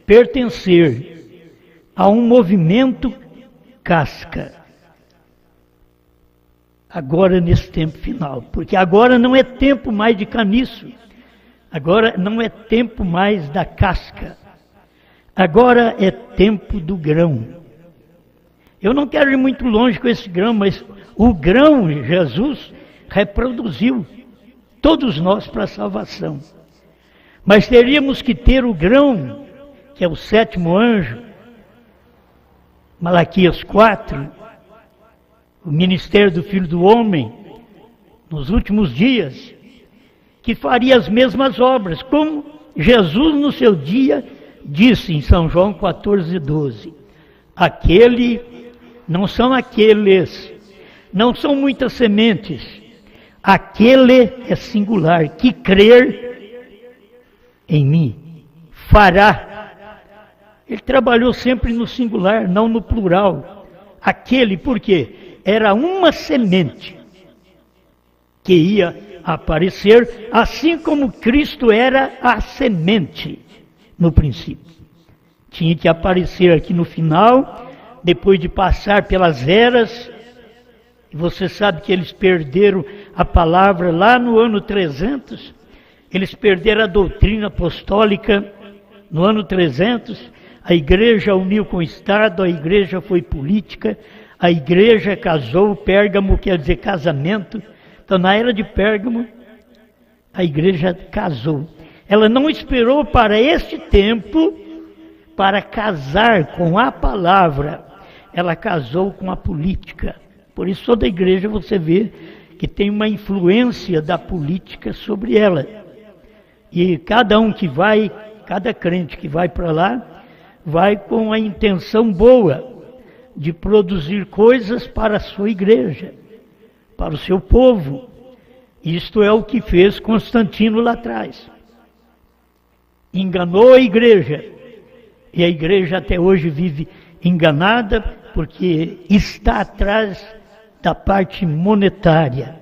pertencer a um movimento casca, agora nesse tempo final, porque agora não é tempo mais de caniço, agora não é tempo mais da casca, agora é tempo do grão. Eu não quero ir muito longe com esse grão, mas o grão Jesus reproduziu todos nós para a salvação. Mas teríamos que ter o grão, que é o 7º anjo, Malaquias 4, o ministério do Filho do Homem, nos últimos dias, que faria as mesmas obras, como Jesus no seu dia disse em São João 14:12. Não são muitas sementes, aquele é singular, que crer em mim, fará. Ele trabalhou sempre no singular, não no plural. Aquele, por quê? Era uma semente que ia aparecer, assim como Cristo era a semente no princípio. Tinha que aparecer aqui no final, depois de passar pelas eras. E você sabe que eles perderam a palavra lá no ano 300, eles perderam a doutrina apostólica no ano 300, a igreja uniu com o Estado, a igreja foi política, a igreja casou. Pérgamo quer dizer casamento. Então, na era de Pérgamo, a igreja casou. Ela não esperou para este tempo para casar com a palavra, ela casou com a política. Por isso, toda a igreja você vê que tem uma influência da política sobre ela. E cada um que vai, cada crente que vai para lá, vai com a intenção boa de produzir coisas para a sua igreja, para o seu povo. Isto é o que fez Constantino lá atrás. Enganou a igreja, e a igreja até hoje vive enganada, porque está atrás da parte monetária.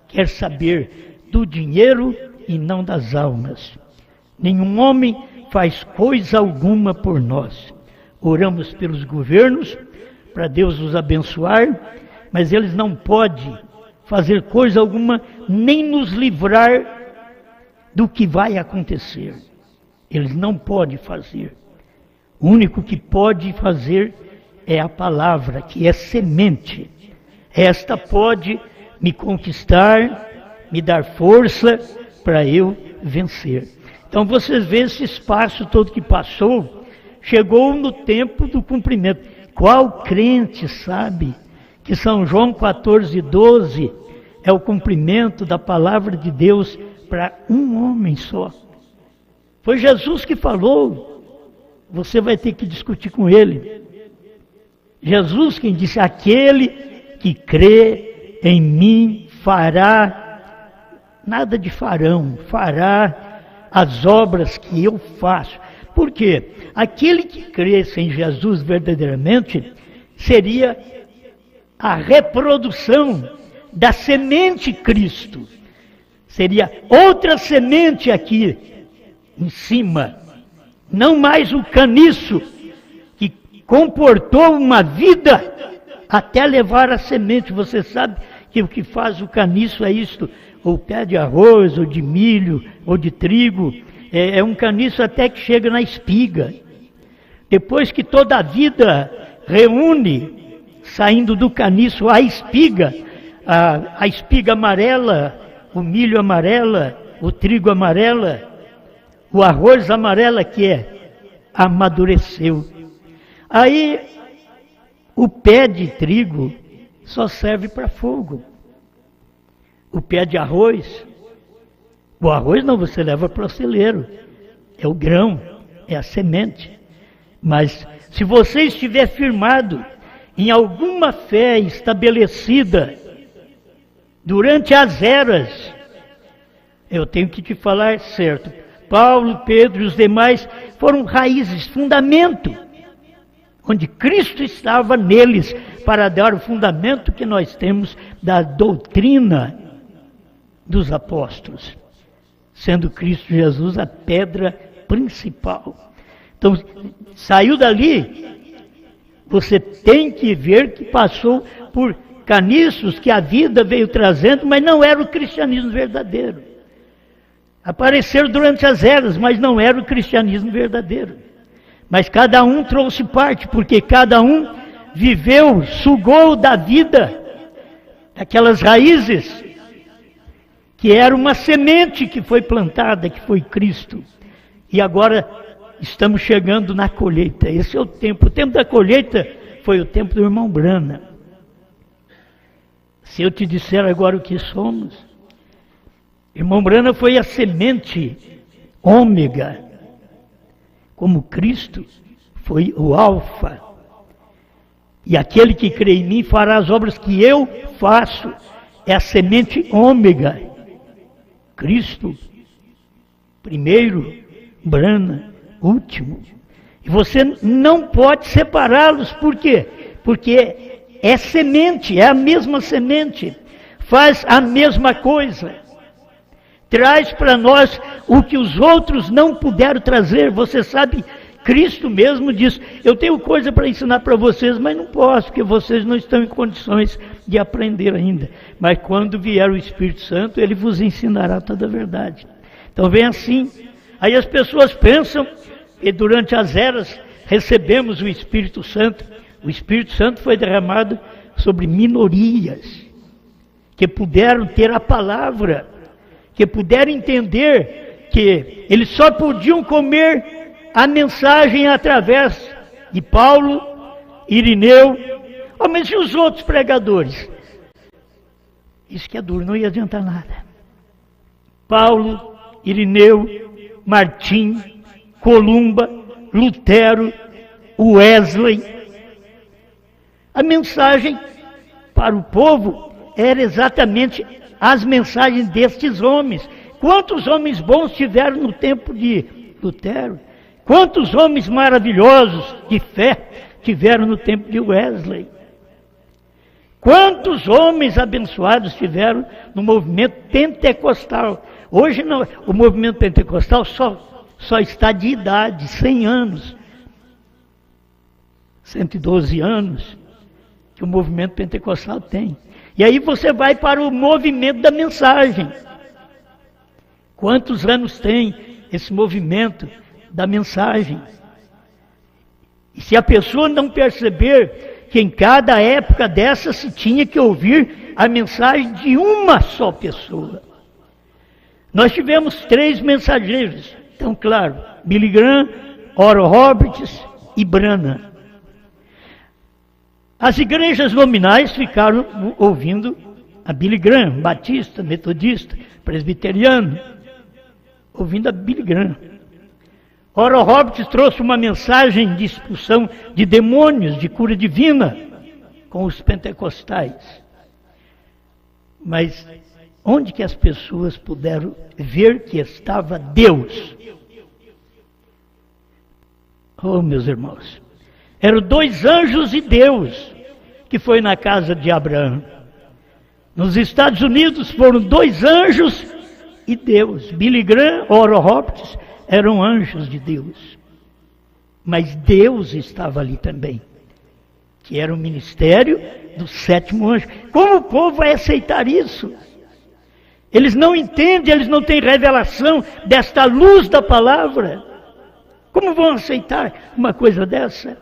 Quer saber do dinheiro e não das almas. Nenhum homem faz coisa alguma por nós. Oramos pelos governos, para Deus os abençoar, mas eles não podem fazer coisa alguma, nem nos livrar do que vai acontecer. Eles não podem fazer. O único que pode fazer é a palavra, que é semente. Esta pode me conquistar, me dar força para eu vencer. Então vocês veem esse espaço todo que passou, chegou no tempo do cumprimento. Qual crente sabe que São João 14:12 é o cumprimento da palavra de Deus para um homem só? Foi Jesus que falou. Você vai ter que discutir com ele. Jesus quem disse: aquele que crê em mim fará, nada de farão, fará as obras que eu faço. Por quê? Aquele que cresce em Jesus verdadeiramente seria a reprodução da semente Cristo. Seria outra semente aqui em cima, Não mais o caniço que comportou uma vida até levar a semente. Você sabe que o que faz o caniço é isto, ou pé de arroz, ou de milho, ou de trigo. É um caniço até que chega na espiga. Depois que toda a vida reúne, saindo do caniço, a espiga amarela, o milho amarela, o trigo amarela, o arroz amarela, que amadureceu. Aí o pé de trigo só serve para fogo. O pé de arroz, o arroz não, você leva para o celeiro, é o grão, é a semente. Mas se você estiver firmado em alguma fé estabelecida durante as eras, eu tenho que te falar certo, Paulo, Pedro e os demais foram raízes, fundamento, onde Cristo estava neles para dar o fundamento que nós temos da doutrina dos apóstolos, sendo Cristo Jesus a pedra principal. Então, saiu dali, você tem que ver que passou por caniços que a vida veio trazendo, mas não era o cristianismo verdadeiro. Apareceram durante as eras, mas não era o cristianismo verdadeiro. Mas cada um trouxe parte, porque cada um viveu, sugou da vida aquelas raízes, que era uma semente que foi plantada, que foi Cristo. E agora estamos chegando na colheita. Esse é o tempo. O tempo da colheita foi o tempo do irmão Brana. Se eu te disser agora o que somos, irmão Brana foi a semente ômega, como Cristo foi o alfa. E aquele que crê em mim fará as obras que eu faço. É a semente ômega. Cristo, primeiro, Brana, último. E você não pode separá-los. Por quê? Porque é semente, é a mesma semente. Faz a mesma coisa. Traz para nós o que os outros não puderam trazer. Você sabe, Cristo mesmo diz, eu tenho coisa para ensinar para vocês, mas não posso, porque vocês não estão em condições de aprender ainda. Mas quando vier o Espírito Santo, ele vos ensinará toda a verdade. Então vem assim. Aí as pessoas pensam, e durante as eras recebemos o Espírito Santo. O Espírito Santo foi derramado sobre minorias, que puderam ter a palavra, que puderam entender que eles só podiam comer a mensagem através de Paulo, Irineu, mas e os outros pregadores? Isso que é duro, não ia adiantar nada. Paulo, Irineu, Martim, Columba, Lutero, Wesley. A mensagem para o povo era exatamente as mensagens destes homens. Quantos homens bons tiveram no tempo de Lutero? Quantos homens maravilhosos de fé tiveram no tempo de Wesley? Quantos homens abençoados tiveram no movimento pentecostal? Hoje não, o movimento pentecostal só está de idade, 100 anos, 112 anos, que o movimento pentecostal tem. E aí você vai para o movimento da mensagem. Quantos anos tem esse movimento da mensagem? E se a pessoa não perceber que em cada época dessa se tinha que ouvir a mensagem de uma só pessoa. Nós tivemos 3 mensageiros, então claro, Billy Graham, Oral Roberts e Branham. As igrejas nominais ficaram ouvindo a Billy Graham, batista, metodista, presbiteriano, ouvindo a Billy Graham. Oral Roberts trouxe uma mensagem de expulsão de demônios, de cura divina, com os pentecostais. Mas onde que as pessoas puderam ver que estava Deus? Oh, meus irmãos, eram 2 anjos e Deus que foi na casa de Abraão. Nos Estados Unidos foram 2 anjos e Deus. Billy Graham, Oral Roberts, eram anjos de Deus. Mas Deus estava ali também, que era o ministério do sétimo anjo. Como o povo vai aceitar isso? Eles não entendem, eles não têm revelação desta luz da palavra. Como vão aceitar uma coisa dessa?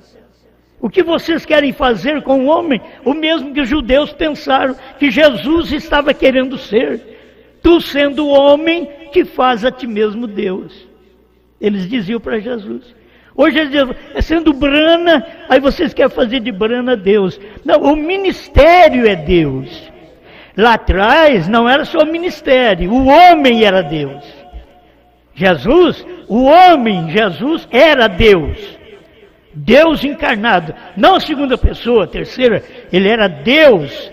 O que vocês querem fazer com o homem? O mesmo que os judeus pensaram que Jesus estava querendo ser. Tu sendo homem, que faz a ti mesmo Deus. Eles diziam para Jesus. Hoje eles dizem, sendo Brana, aí vocês querem fazer de Brana Deus. Não, o ministério é Deus. Lá atrás não era só o ministério, o homem era Deus. Jesus, o homem, Jesus era Deus. Deus encarnado, não a segunda pessoa, a terceira, ele era Deus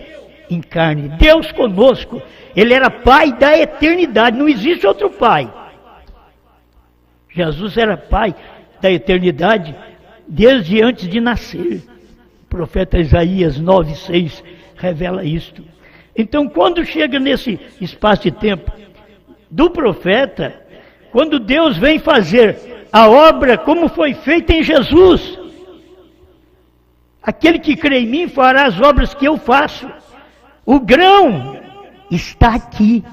em carne, Deus conosco, ele era Pai da eternidade, não existe outro Pai. Jesus era Pai da eternidade desde antes de nascer. O profeta Isaías 9:6 revela isto. Então, quando chega nesse espaço de tempo do profeta, quando Deus vem fazer a obra como foi feita em Jesus, aquele que crê em mim fará as obras que eu faço. O grão está aqui,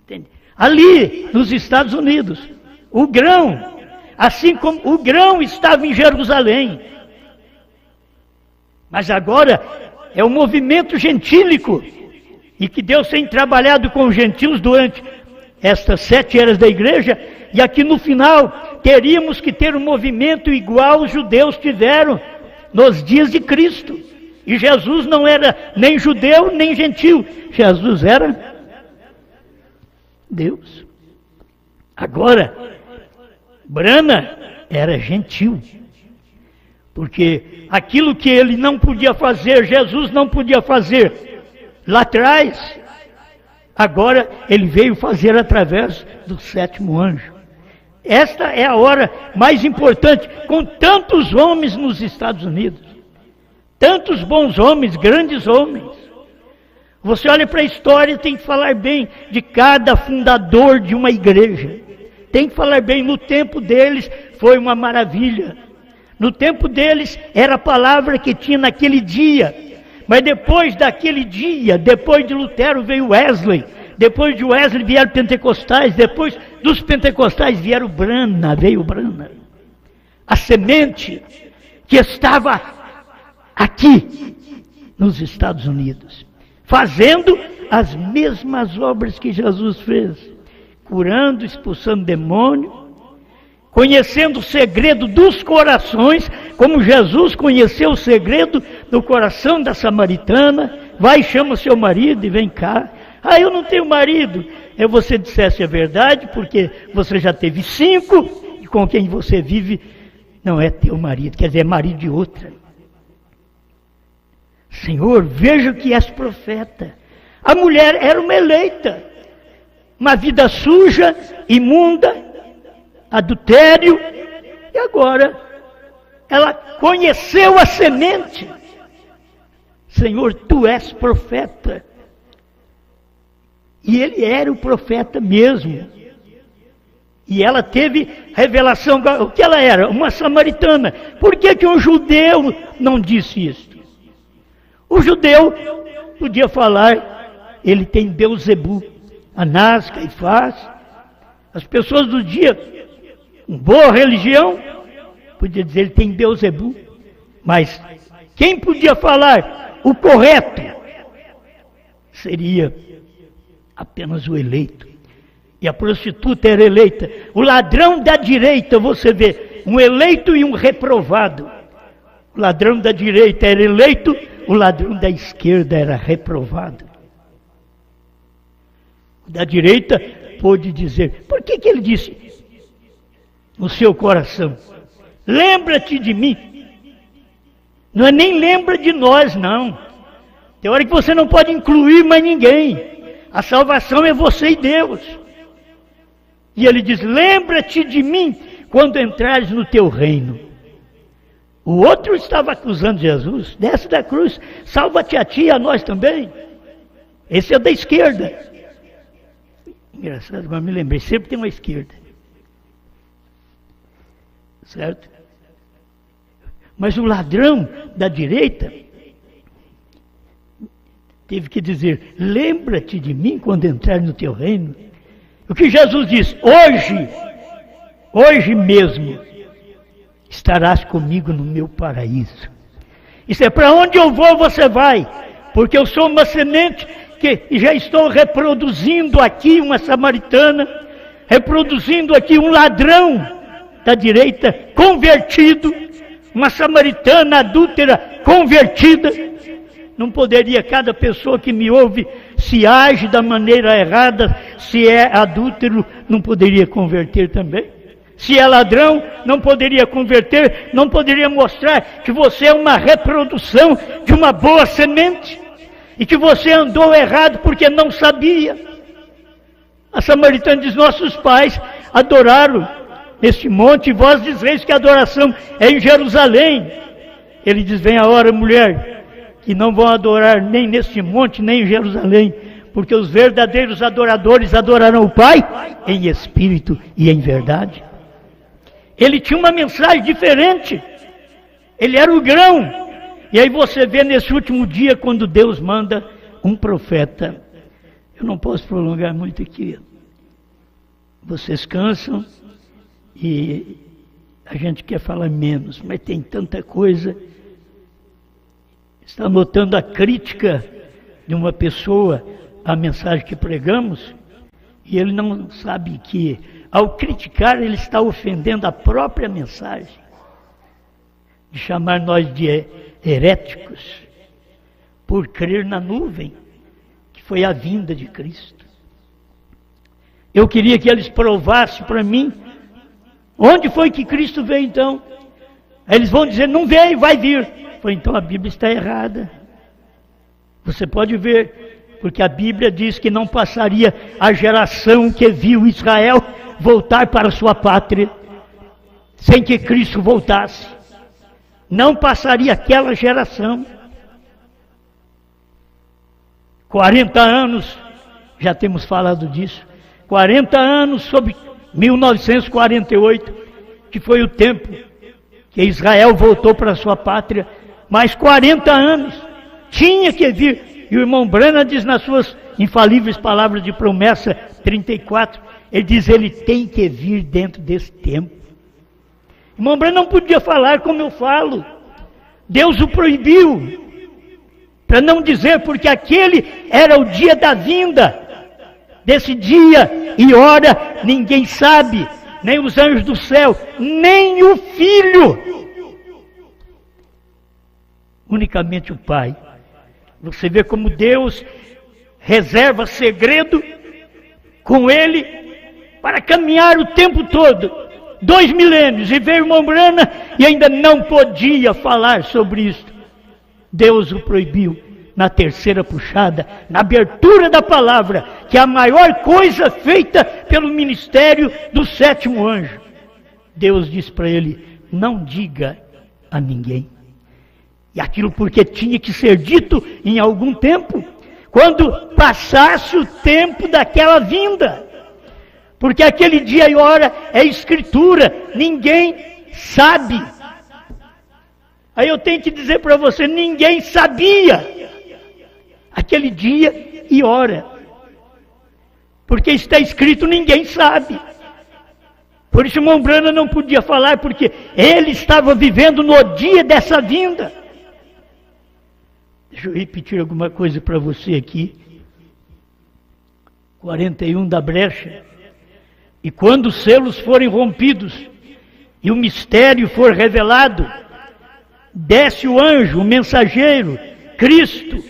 entende? Ali nos Estados Unidos, o grão, assim como o grão estava em Jerusalém, mas agora é o movimento gentílico, e que Deus tem trabalhado com os gentios durante estas 7 eras da igreja, e aqui no final teríamos que ter um movimento igual os judeus tiveram nos dias de Cristo. E Jesus não era nem judeu nem gentil, Jesus era Deus. Agora, Brana era gentil, porque aquilo que ele não podia fazer, Jesus não podia fazer lá atrás, agora ele veio fazer através do sétimo anjo. Esta é a hora mais importante, com tantos homens nos Estados Unidos, tantos bons homens, grandes homens. Você olha para a história, tem que falar bem de cada fundador de uma igreja. Tem que falar bem, no tempo deles foi uma maravilha. No tempo deles era a palavra que tinha naquele dia. Mas depois daquele dia, depois de Lutero veio Wesley. Depois de Wesley vieram pentecostais, depois dos pentecostais veio Brana. A semente que estava aqui nos Estados Unidos, fazendo as mesmas obras que Jesus fez, curando, expulsando demônio, conhecendo o segredo dos corações, como Jesus conheceu o segredo do coração da samaritana. Vai e chama seu marido e vem cá. Ah, eu não tenho marido. Você dissesse a verdade, porque você já teve 5, e com quem você vive não é teu marido, quer dizer, é marido de outra. Senhor, veja que és profeta. A mulher era uma eleita, uma vida suja, imunda, adultério, e agora ela conheceu a semente. Senhor, tu és profeta. E ele era o profeta mesmo. E ela teve revelação. O que ela era? Uma samaritana. Por que um judeu não disse isso? O judeu podia falar, ele tem Beuzebu, Anás, Caifás. As pessoas do dia, com boa religião, podia dizer, ele tem Beuzebu. Mas quem podia falar o correto seria apenas o eleito. E a prostituta era eleita. O ladrão da direita, você vê, um eleito e um reprovado. O ladrão da direita era eleito, o ladrão da esquerda era reprovado. O da direita pôde dizer, por que ele disse no seu coração, lembra-te de mim? Não é nem lembra de nós, não. Tem hora que você não pode incluir mais ninguém. A salvação é você e Deus. E ele diz, lembra-te de mim quando entrares no teu reino. O outro estava acusando Jesus, desce da cruz, salva-te a ti e a nós também. Esse é da esquerda. Engraçado, agora me lembrei, sempre tem uma esquerda. certo? Mas o ladrão da direita teve que dizer: lembra-te de mim quando entrar no teu reino. O que Jesus diz: hoje mesmo estarás comigo no meu paraíso. Isso é para onde eu vou, você vai, porque eu sou uma semente que já estou reproduzindo aqui uma samaritana, reproduzindo aqui um ladrão da direita convertido, uma samaritana adúltera convertida. Não poderia cada pessoa que me ouve, se age da maneira errada, se é adúltero, não poderia converter também? Se é ladrão, não poderia converter, não poderia mostrar que você é uma reprodução de uma boa semente e que você andou errado porque não sabia. A samaritana diz: nossos pais adoraram neste monte, e vós dizeis que a adoração é em Jerusalém. Ele diz: vem a hora, mulher, que não vão adorar nem neste monte, nem em Jerusalém, porque os verdadeiros adoradores adorarão o Pai em espírito e em verdade. Ele tinha uma mensagem diferente, ele era o grão. E aí você vê nesse último dia, quando Deus manda um profeta. Eu não posso prolongar muito aqui, vocês cansam e a gente quer falar menos, mas tem tanta coisa. Está notando a crítica de uma pessoa à mensagem que pregamos, e ele não sabe que, ao criticar, ele está ofendendo a própria mensagem, de chamar nós de heréticos, por crer na nuvem, que foi a vinda de Cristo. Eu queria que eles provassem para mim, onde foi que Cristo veio então? Aí eles vão dizer: não veio, vai vir. Foi, então a Bíblia está errada. Você pode ver, porque a Bíblia diz que não passaria a geração que viu Israel voltar para sua pátria sem que Cristo voltasse. Não passaria aquela geração. 40 anos, já temos falado disso, 40 anos sobre 1948, que foi o tempo que Israel voltou para sua pátria. Mais 40 anos, tinha que vir. E o irmão Branham diz nas suas infalíveis palavras de promessa 34, ele diz: ele tem que vir dentro desse tempo. O irmão Branham não podia falar como eu falo, Deus o proibiu, para não dizer, porque aquele era o dia da vinda. Desse dia e hora ninguém sabe, nem os anjos do céu, nem o Filho, unicamente o Pai. Você vê como Deus reserva segredo com Ele para caminhar o tempo todo, 2 milênios, e veio o irmão Branham e ainda não podia falar sobre isso. Deus o proibiu na terceira puxada, na abertura da palavra, que é a maior coisa feita pelo ministério do 7º anjo. Deus disse para ele: não diga a ninguém. E aquilo porque tinha que ser dito em algum tempo, quando passasse o tempo daquela vinda. Porque aquele dia e hora é escritura, ninguém sabe. Aí eu tenho que dizer para você: ninguém sabia aquele dia e hora, porque está escrito, ninguém sabe. Por isso o irmão Branham não podia falar, porque ele estava vivendo no dia dessa vinda. Deixa eu repetir alguma coisa para você aqui. 41 da brecha. E quando os selos forem rompidos e o mistério for revelado, desce o anjo, o mensageiro, Cristo,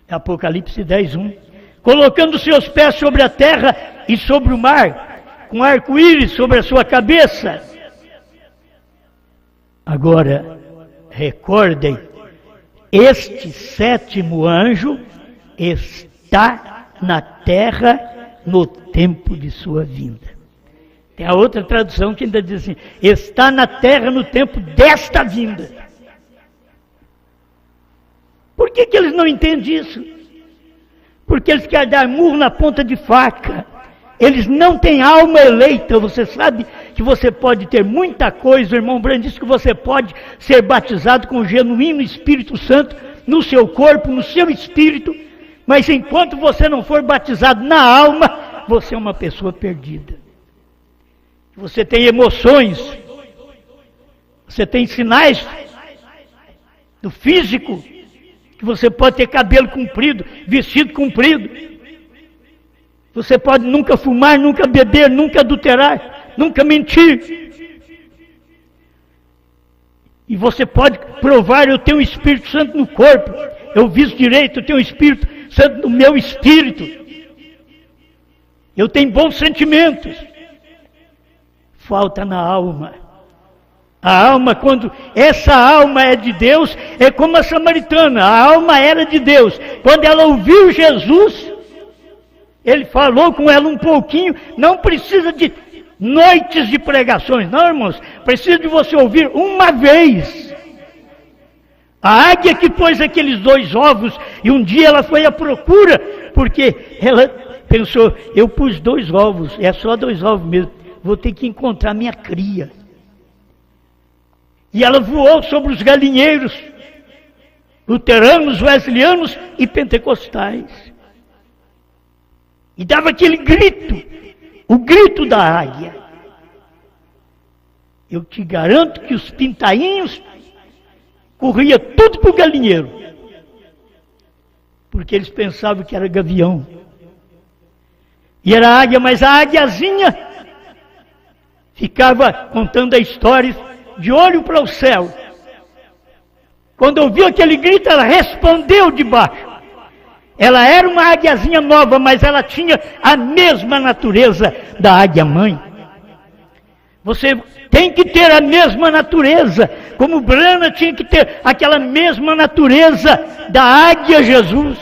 Apocalipse 10:1, colocando seus pés sobre a terra e sobre o mar, com arco-íris sobre a sua cabeça. Agora, recordem, este 7º anjo está na terra no tempo de sua vinda. Tem a outra tradução que ainda diz assim: está na terra no tempo desta vinda. Por que eles não entendem isso? Porque eles querem dar murro na ponta de faca. Eles não têm alma eleita. Você sabe que você pode ter muita coisa. O irmão Brandt disse que você pode ser batizado com o genuíno Espírito Santo no seu corpo, no seu espírito, mas enquanto você não for batizado na alma, você é uma pessoa perdida. Você tem emoções, você tem sinais do físico, que você pode ter cabelo comprido, vestido comprido. Você pode nunca fumar, nunca beber, nunca adulterar, nunca mentir. E você pode provar: eu tenho o Espírito Santo no corpo, eu visto direito, eu tenho o Espírito Santo no meu espírito, eu tenho bons sentimentos. Falta na alma. A alma, quando essa alma é de Deus, é como a samaritana. A alma era de Deus. Quando ela ouviu Jesus, ele falou com ela um pouquinho. Não precisa de noites de pregações, não, irmãos. Precisa de você ouvir uma vez. A águia que pôs aqueles 2 ovos, e um dia ela foi à procura, porque ela pensou: eu pus 2 ovos, é só 2 ovos mesmo, vou ter que encontrar minha cria. E ela voou sobre os galinheiros, luteranos, wesleyans e pentecostais. E dava aquele grito, o grito da águia. Eu te garanto que os pintainhos corria tudo para o galinheiro, porque eles pensavam que era gavião. E era águia, mas a águiazinha ficava contando a história de olho para o céu. Quando ouviu aquele grito, ela respondeu de baixo. Ela era uma águiazinha nova, mas ela tinha a mesma natureza da águia-mãe. Você tem que ter a mesma natureza, como Brana tinha que ter aquela mesma natureza da águia Jesus.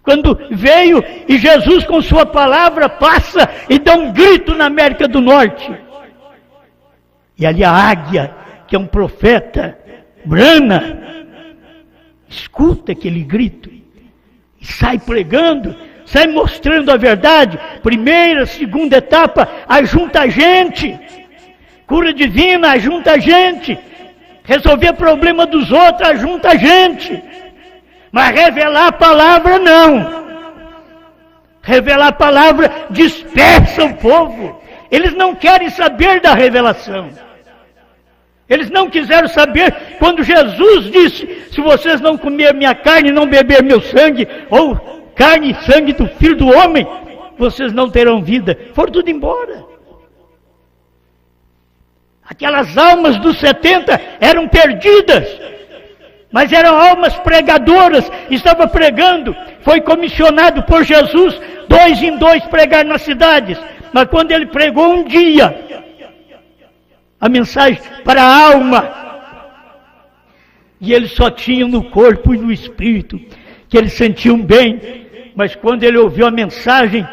Quando veio e Jesus com sua palavra passa e dá um grito na América do Norte. E ali a águia, que é um profeta, Brana, escuta aquele grito e sai pregando, sai mostrando a verdade. Primeira, segunda etapa, ajunta a gente. Cura divina, ajunta a gente. Resolver problema dos outros, ajunta a gente. Mas revelar a palavra, não. Revelar a palavra dispersa o povo. Eles não querem saber da revelação. Eles não quiseram saber quando Jesus disse: se vocês não comer minha carne e não beber meu sangue, ou carne e sangue do Filho do Homem, vocês não terão vida. Foram tudo embora. Aquelas almas dos 70 eram perdidas, mas eram almas pregadoras, estava pregando. Foi comissionado por Jesus, 2 em 2, pregar nas cidades. Mas quando ele pregou um dia a mensagem para a alma, e eles só tinham no corpo e no espírito, que eles sentiam bem, mas quando ele ouviu a mensagem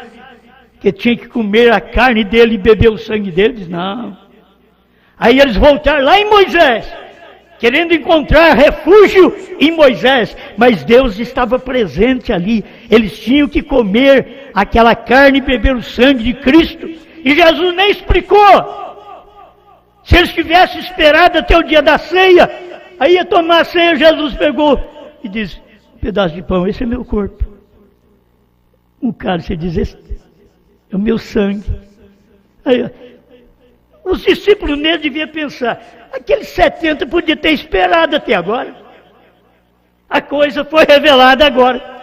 que tinha que comer a carne dele e beber o sangue dele, eles não. Aí eles voltaram lá em Moisés, querendo encontrar refúgio em Moisés, mas Deus estava presente ali. Eles tinham que comer aquela carne e beber o sangue de Cristo, e Jesus nem explicou. Se eles tivessem esperado até o dia da ceia, aí ia tomar a ceia. Jesus pegou e disse: um pedaço de pão, esse é meu corpo. Um cálice, diz: esse é o meu sangue. Aí, os discípulos nele deviam pensar: aqueles 70 podiam ter esperado até agora. A coisa foi revelada agora.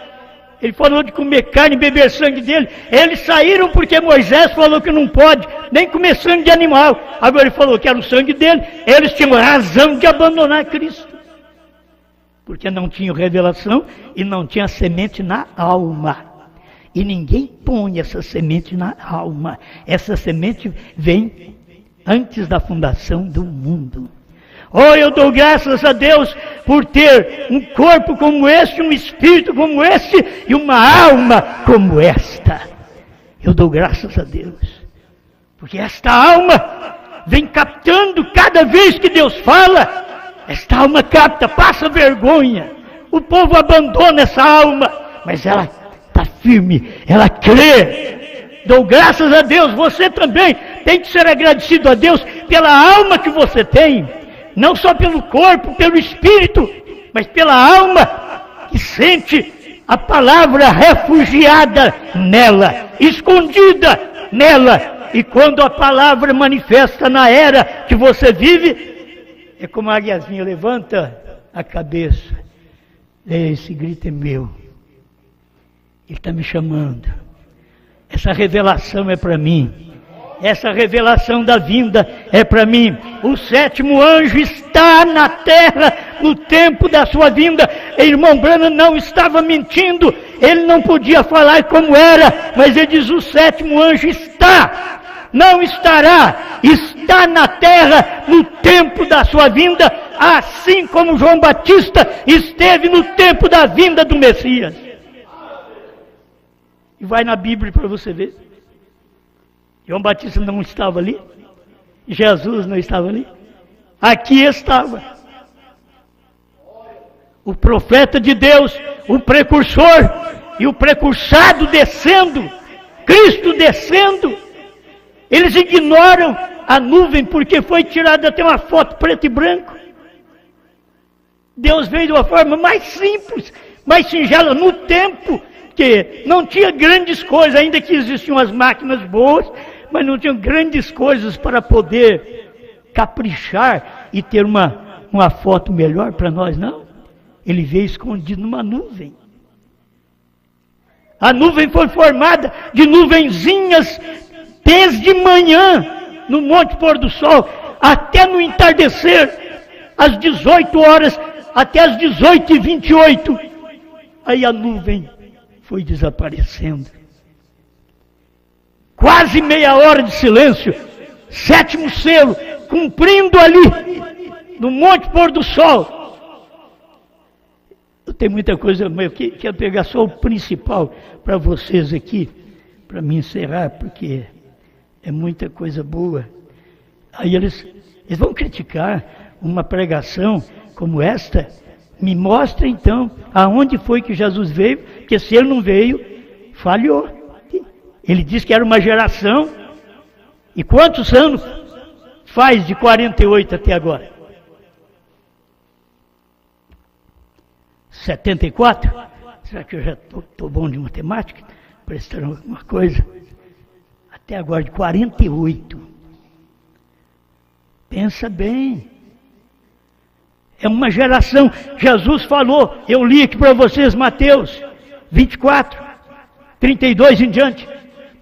Ele falou de comer carne e beber sangue dele. Eles saíram porque Moisés falou que não pode nem comer sangue de animal. Agora ele falou que era o sangue dele. Eles tinham razão de abandonar Cristo, porque não tinham revelação e não tinha semente na alma. E ninguém põe essa semente na alma. Essa semente vem antes da fundação do mundo. Oh, eu dou graças a Deus por ter um corpo como este, um espírito como este e uma alma como esta. Eu dou graças a Deus, porque esta alma vem captando cada vez que Deus fala. Esta alma capta, passa vergonha. O povo abandona essa alma, mas ela está firme, ela crê. Dou graças a Deus, você também tem que ser agradecido a Deus pela alma que você tem, não só pelo corpo, pelo espírito, mas pela alma que sente a palavra refugiada nela, escondida nela. E quando a palavra manifesta na era que você vive, é como a águiazinha levanta a cabeça. Esse grito é meu. Ele está me chamando. Essa revelação é para mim. Essa revelação da vinda é para mim. O sétimo anjo está na terra no tempo da sua vinda. Irmão Branham não estava mentindo. Ele não podia falar como era, mas ele diz: o sétimo anjo está, não estará, está na terra no tempo da sua vinda, assim como João Batista esteve no tempo da vinda do Messias. E vai na Bíblia para você ver. João Batista não estava ali, Jesus não estava ali, aqui estava. O profeta de Deus, o precursor e o precursado descendo, Cristo descendo. Eles ignoram a nuvem porque foi tirada até uma foto preto e branco. Deus veio de uma forma mais simples, mais singela, no tempo que não tinha grandes coisas, ainda que existiam as máquinas boas, mas não tinham grandes coisas para poder caprichar e ter uma foto melhor para nós, não. Ele veio escondido numa nuvem. A nuvem foi formada de nuvenzinhas desde manhã, no Monte Pôr do Sol, até no entardecer, às 18 horas, até às 18h28. Aí a nuvem foi desaparecendo. Quase meia hora de silêncio, sétimo selo, cumprindo ali, no Monte Pôr do Sol. Eu tenho muita coisa, mas eu quero pegar só o principal para vocês aqui, para me encerrar, porque é muita coisa boa. Aí eles vão criticar uma pregação como esta. Me mostra então aonde foi que Jesus veio, porque se ele não veio, falhou. Ele disse que era uma geração. E quantos anos faz de 48 até agora? 74? Será que eu já estou bom de matemática? Prestando alguma coisa? Até agora, de 48. Pensa bem. É uma geração. Jesus falou, eu li aqui para vocês, Mateus 24, 32 em diante.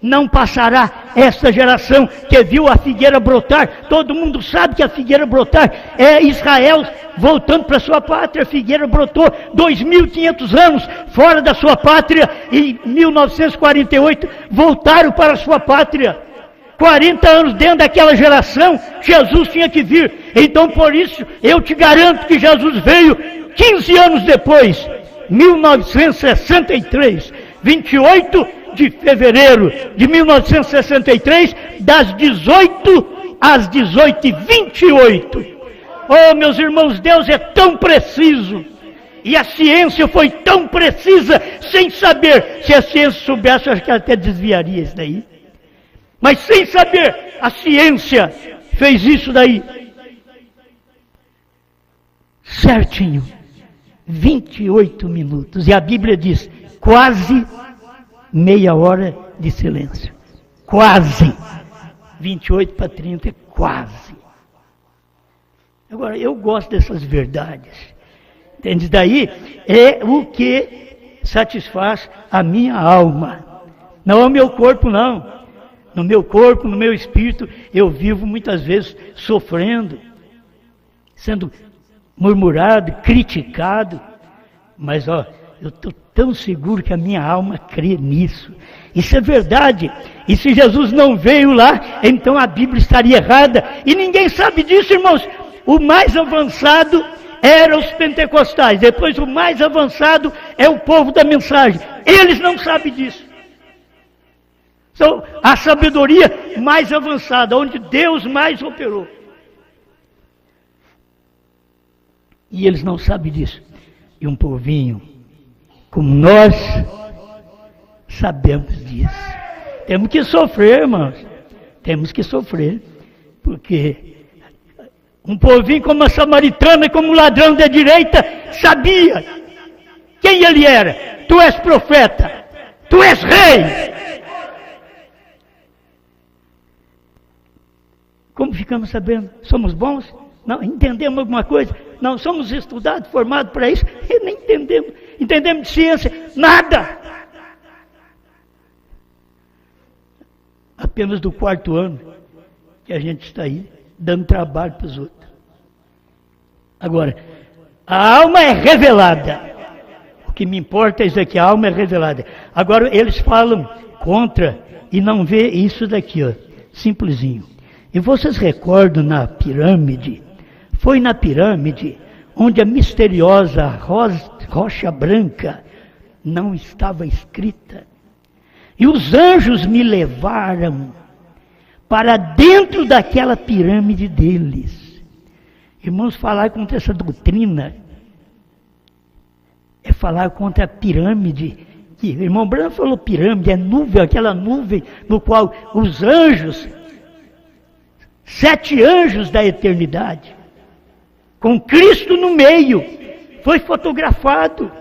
Não passará esta geração que viu a figueira brotar. Todo mundo sabe que a figueira brotar é Israel voltando para sua pátria. A figueira brotou 2.500 anos fora da sua pátria e em 1948 voltaram para a sua pátria. 40 anos dentro daquela geração, Jesus tinha que vir. Então por isso eu te garanto que Jesus veio 15 anos depois, 1963, 28 de fevereiro de 1963, das 18 às 18h28. Oh, meus irmãos, Deus é tão preciso, e a ciência foi tão precisa, sem saber. Se a ciência soubesse, eu acho que até desviaria isso daí. Mas sem saber, a ciência fez isso daí. Certinho, 28 minutos, e a Bíblia diz, quase meia hora de silêncio. Quase. 28 para 30 é quase. Agora, eu gosto dessas verdades. Entende? Daí é o que satisfaz a minha alma. Não é o meu corpo, não. No meu corpo, no meu espírito, eu vivo muitas vezes sofrendo, sendo murmurado, criticado. Mas, ó, eu estou tão seguro que a minha alma crê nisso. Isso é verdade. E se Jesus não veio lá, então a Bíblia estaria errada. E ninguém sabe disso, irmãos. O mais avançado eram os pentecostais. Depois o mais avançado é o povo da mensagem. Eles não sabem disso. Então, a sabedoria mais avançada, onde Deus mais operou. E eles não sabem disso. E um povinho como nós sabemos disso. Temos que sofrer, irmãos. Temos que sofrer, porque um povinho como a samaritana, como um ladrão da direita, sabia quem ele era. Tu és profeta, tu és rei. Como ficamos sabendo? Somos bons? Não, entendemos alguma coisa? Não, somos estudados, formados para isso? E nem entendemos. Entendemos de ciência? Nada! Apenas do 4º ano que a gente está aí, dando trabalho para os outros. Agora, a alma é revelada. O que me importa é isso aqui, a alma é revelada. Agora, eles falam contra e não vê isso daqui, ó, simplesinho. E vocês recordam na pirâmide? Foi na pirâmide onde a misteriosa rocha branca não estava escrita. E os anjos me levaram para dentro daquela pirâmide deles. Irmãos, falar contra essa doutrina é falar contra a pirâmide. Que, o irmão Branham falou pirâmide, é nuvem, aquela nuvem no qual os anjos, 7 anjos da eternidade, com Cristo no meio, foi fotografado.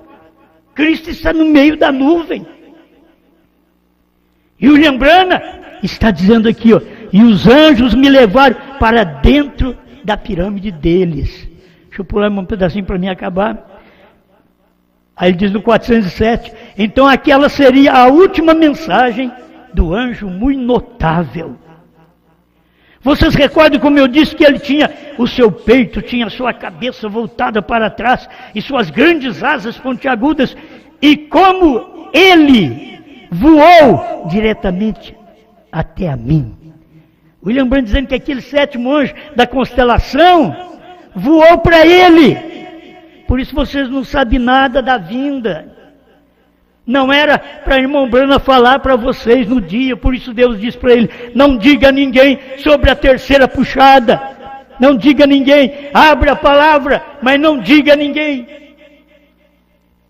Cristo está no meio da nuvem. E o William Branham está dizendo aqui, ó, e os anjos me levaram para dentro da pirâmide deles. Deixa eu pular um pedacinho para mim acabar. Aí ele diz no 407, então aquela seria a última mensagem do anjo muito notável. Vocês recordam como eu disse que ele tinha o seu peito, tinha a sua cabeça voltada para trás e suas grandes asas pontiagudas, e como ele voou diretamente até a mim. William Branham dizendo que aquele 7º anjo da constelação voou para ele. Por isso vocês não sabem nada da vinda. Não era para irmão Branham falar para vocês no dia, por isso Deus disse para ele, não diga a ninguém sobre a 3ª puxada. Não diga a ninguém, abra a palavra, mas não diga a ninguém.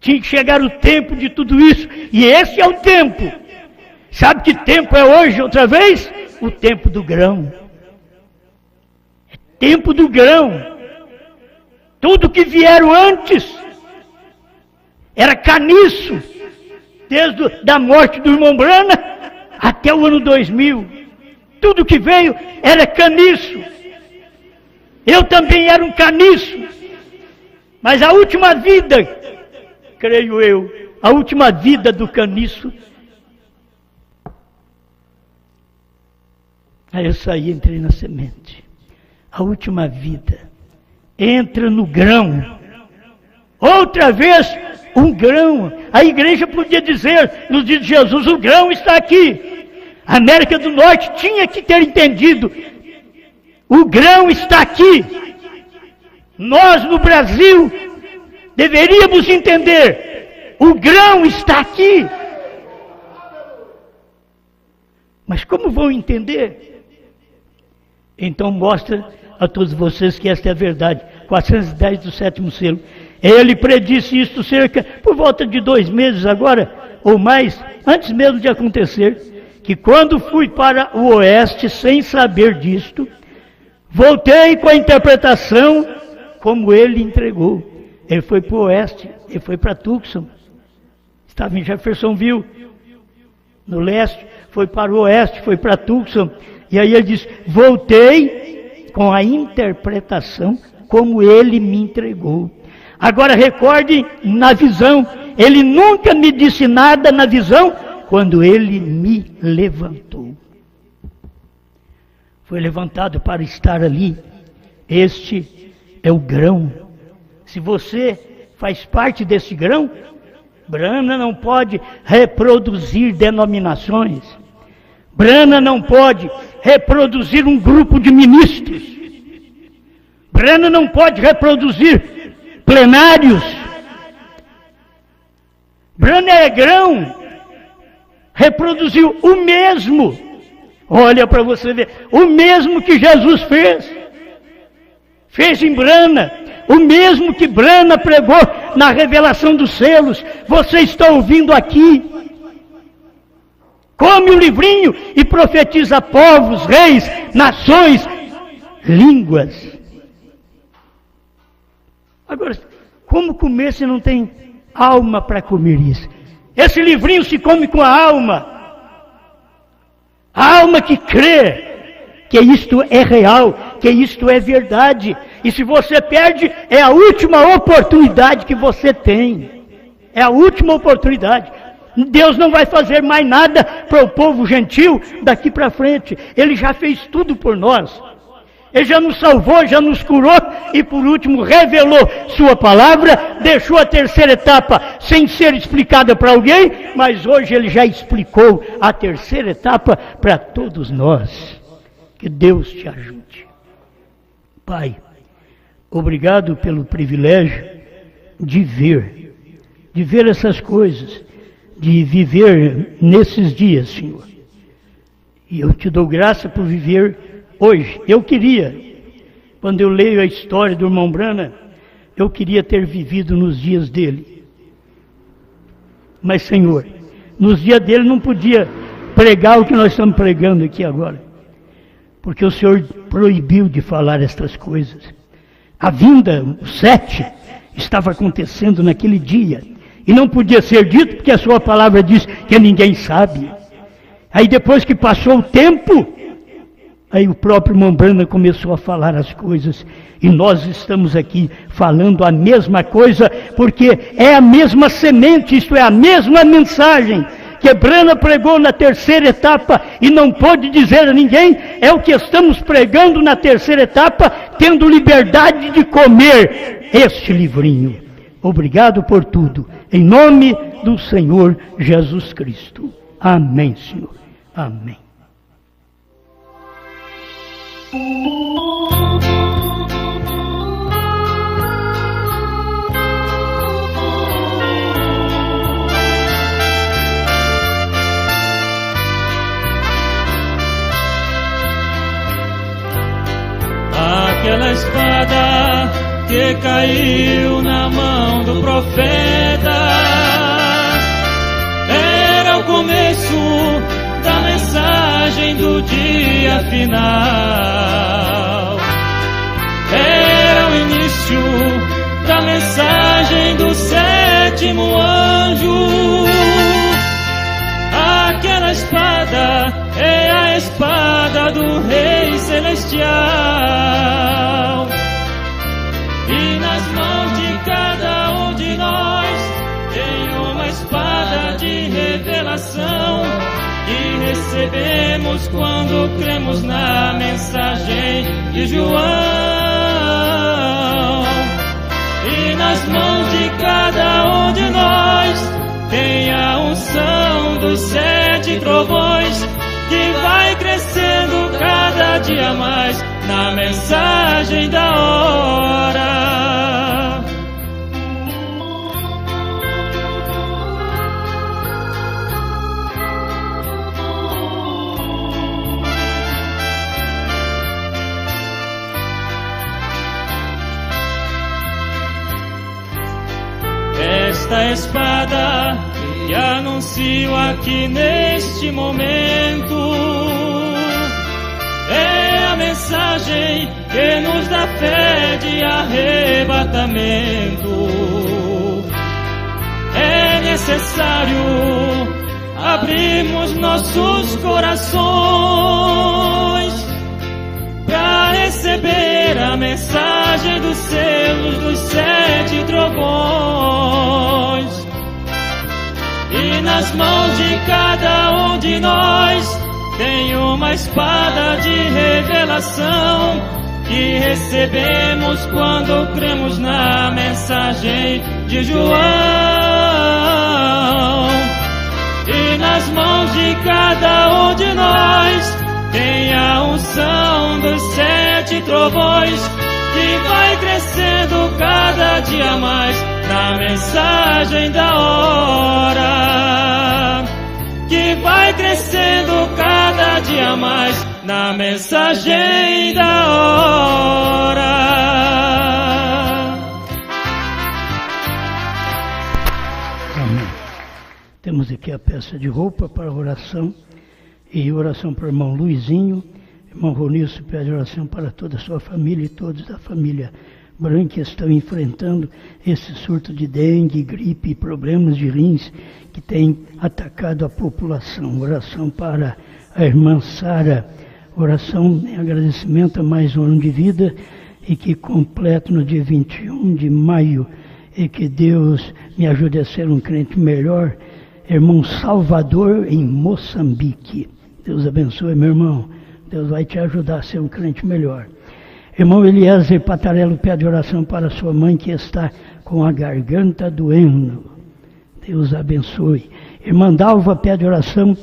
Tinha que chegar o tempo de tudo isso, e esse é o tempo. Sabe que tempo é hoje, outra vez? O tempo do grão. É tempo do grão. Tudo que vieram antes era caniço, desde a morte do irmão Branham até o ano 2000. Tudo que veio era caniço. Eu também era um caniço. Mas a última vida, creio eu, a última vida do caniço, aí eu saí e entrei na semente. A última vida entra no grão. Outra vez, um grão. A igreja podia dizer, nos dias de Jesus, o grão está aqui. A América do Norte tinha que ter entendido. O grão está aqui. Nós, no Brasil, deveríamos entender. O grão está aqui. Mas como vão entender? Então mostra a todos vocês que esta é a verdade. 410 do 7º selo. Ele predisse isto cerca, por volta de 2 meses agora, ou mais, antes mesmo de acontecer, que quando fui para o oeste, sem saber disto, voltei com a interpretação como ele entregou. Ele foi para o oeste, ele foi para Tucson, estava em Jeffersonville, no leste, foi para o oeste, foi para Tucson, e aí ele diz, voltei com a interpretação como ele me entregou. Agora recordem, na visão, ele nunca me disse nada na visão, quando ele me levantou. Foi levantado para estar ali. Este é o grão. Se você faz parte desse grão, Branham não pode reproduzir denominações. Branham não pode reproduzir um grupo de ministros. Branham não pode reproduzir plenários. Branham é grão. Reproduziu o mesmo. Olha para você ver. O mesmo que Jesus fez. Fez em Branham. O mesmo que Branham pregou na revelação dos selos. Você está ouvindo aqui. come o livrinho e profetiza povos, reis, nações, línguas. Agora, como comer se não tem alma para comer isso? Esse livrinho se come com a alma. A alma que crê que isto é real, que isto é verdade. E se você perde, é a última oportunidade que você tem. É a última oportunidade. Deus não vai fazer mais nada para o povo gentil daqui para frente. Ele já fez tudo por nós. Ele já nos salvou, já nos curou e por último revelou sua palavra, deixou a terceira etapa sem ser explicada para alguém, mas hoje ele já explicou a terceira etapa para todos nós. Que Deus te ajude. Pai, obrigado pelo privilégio de ver essas coisas, de viver nesses dias, Senhor. E eu te dou graça por viver hoje. Eu queria, quando eu leio a história do irmão Branham, eu queria ter vivido nos dias dele. Mas, Senhor, nos dias dele não podia pregar o que nós estamos pregando aqui agora. Porque o Senhor proibiu de falar estas coisas. A vinda, o 7, estava acontecendo naquele dia. E não podia ser dito porque a sua palavra diz que ninguém sabe. Aí depois que passou o tempo, aí o próprio irmão Branham começou a falar as coisas. E nós estamos aqui falando a mesma coisa, porque é a mesma semente, isto é, a mesma mensagem que Branham pregou na terceira etapa e não pôde dizer a ninguém, é o que estamos pregando na terceira etapa, tendo liberdade de comer este livrinho. Obrigado por tudo, em nome do Senhor Jesus Cristo. Amém, Senhor. Amém. Aquela espada que caiu na mão do profeta era o começo da mensagem do dia final. Era o início da mensagem do sétimo anjo. Aquela espada é a espada do Rei Celestial. E nas mãos de cada um de nós tem uma espada de revelação que recebemos quando cremos na mensagem de João. E nas mãos de cada um de nós tem a unção dos 7 trovões que vai crescendo cada dia mais na mensagem da hora. Esta espada que anuncio aqui neste momento é a mensagem que nos dá fé de arrebatamento. É necessário abrirmos nossos corações para receber a mensagem dos selos dos 7 trovões. E nas mãos de cada um de nós tem uma espada de revelação que recebemos quando cremos na mensagem de João. E nas mãos de cada um de nós tem a unção dos 7 trovões que vai crescendo cada dia mais na mensagem da hora. Que vai crescendo cada dia mais na mensagem da hora. Amém. Temos de aqui a peça de roupa para oração, e oração para o irmão Luizinho. Irmão Ronilson pede oração para toda a sua família e todos da família Branca estão enfrentando esse surto de dengue, gripe e problemas de rins que tem atacado a população. Oração para a irmã Sara, oração em agradecimento a mais um ano de vida e que completo no dia 21 de maio, e que Deus me ajude a ser um crente melhor. Irmão Salvador, em Moçambique. Deus abençoe, meu irmão. Deus vai te ajudar a ser um crente melhor. Irmão Eliezer Patarello pede oração para sua mãe que está com a garganta doendo. Deus abençoe. Irmã Dalva pede oração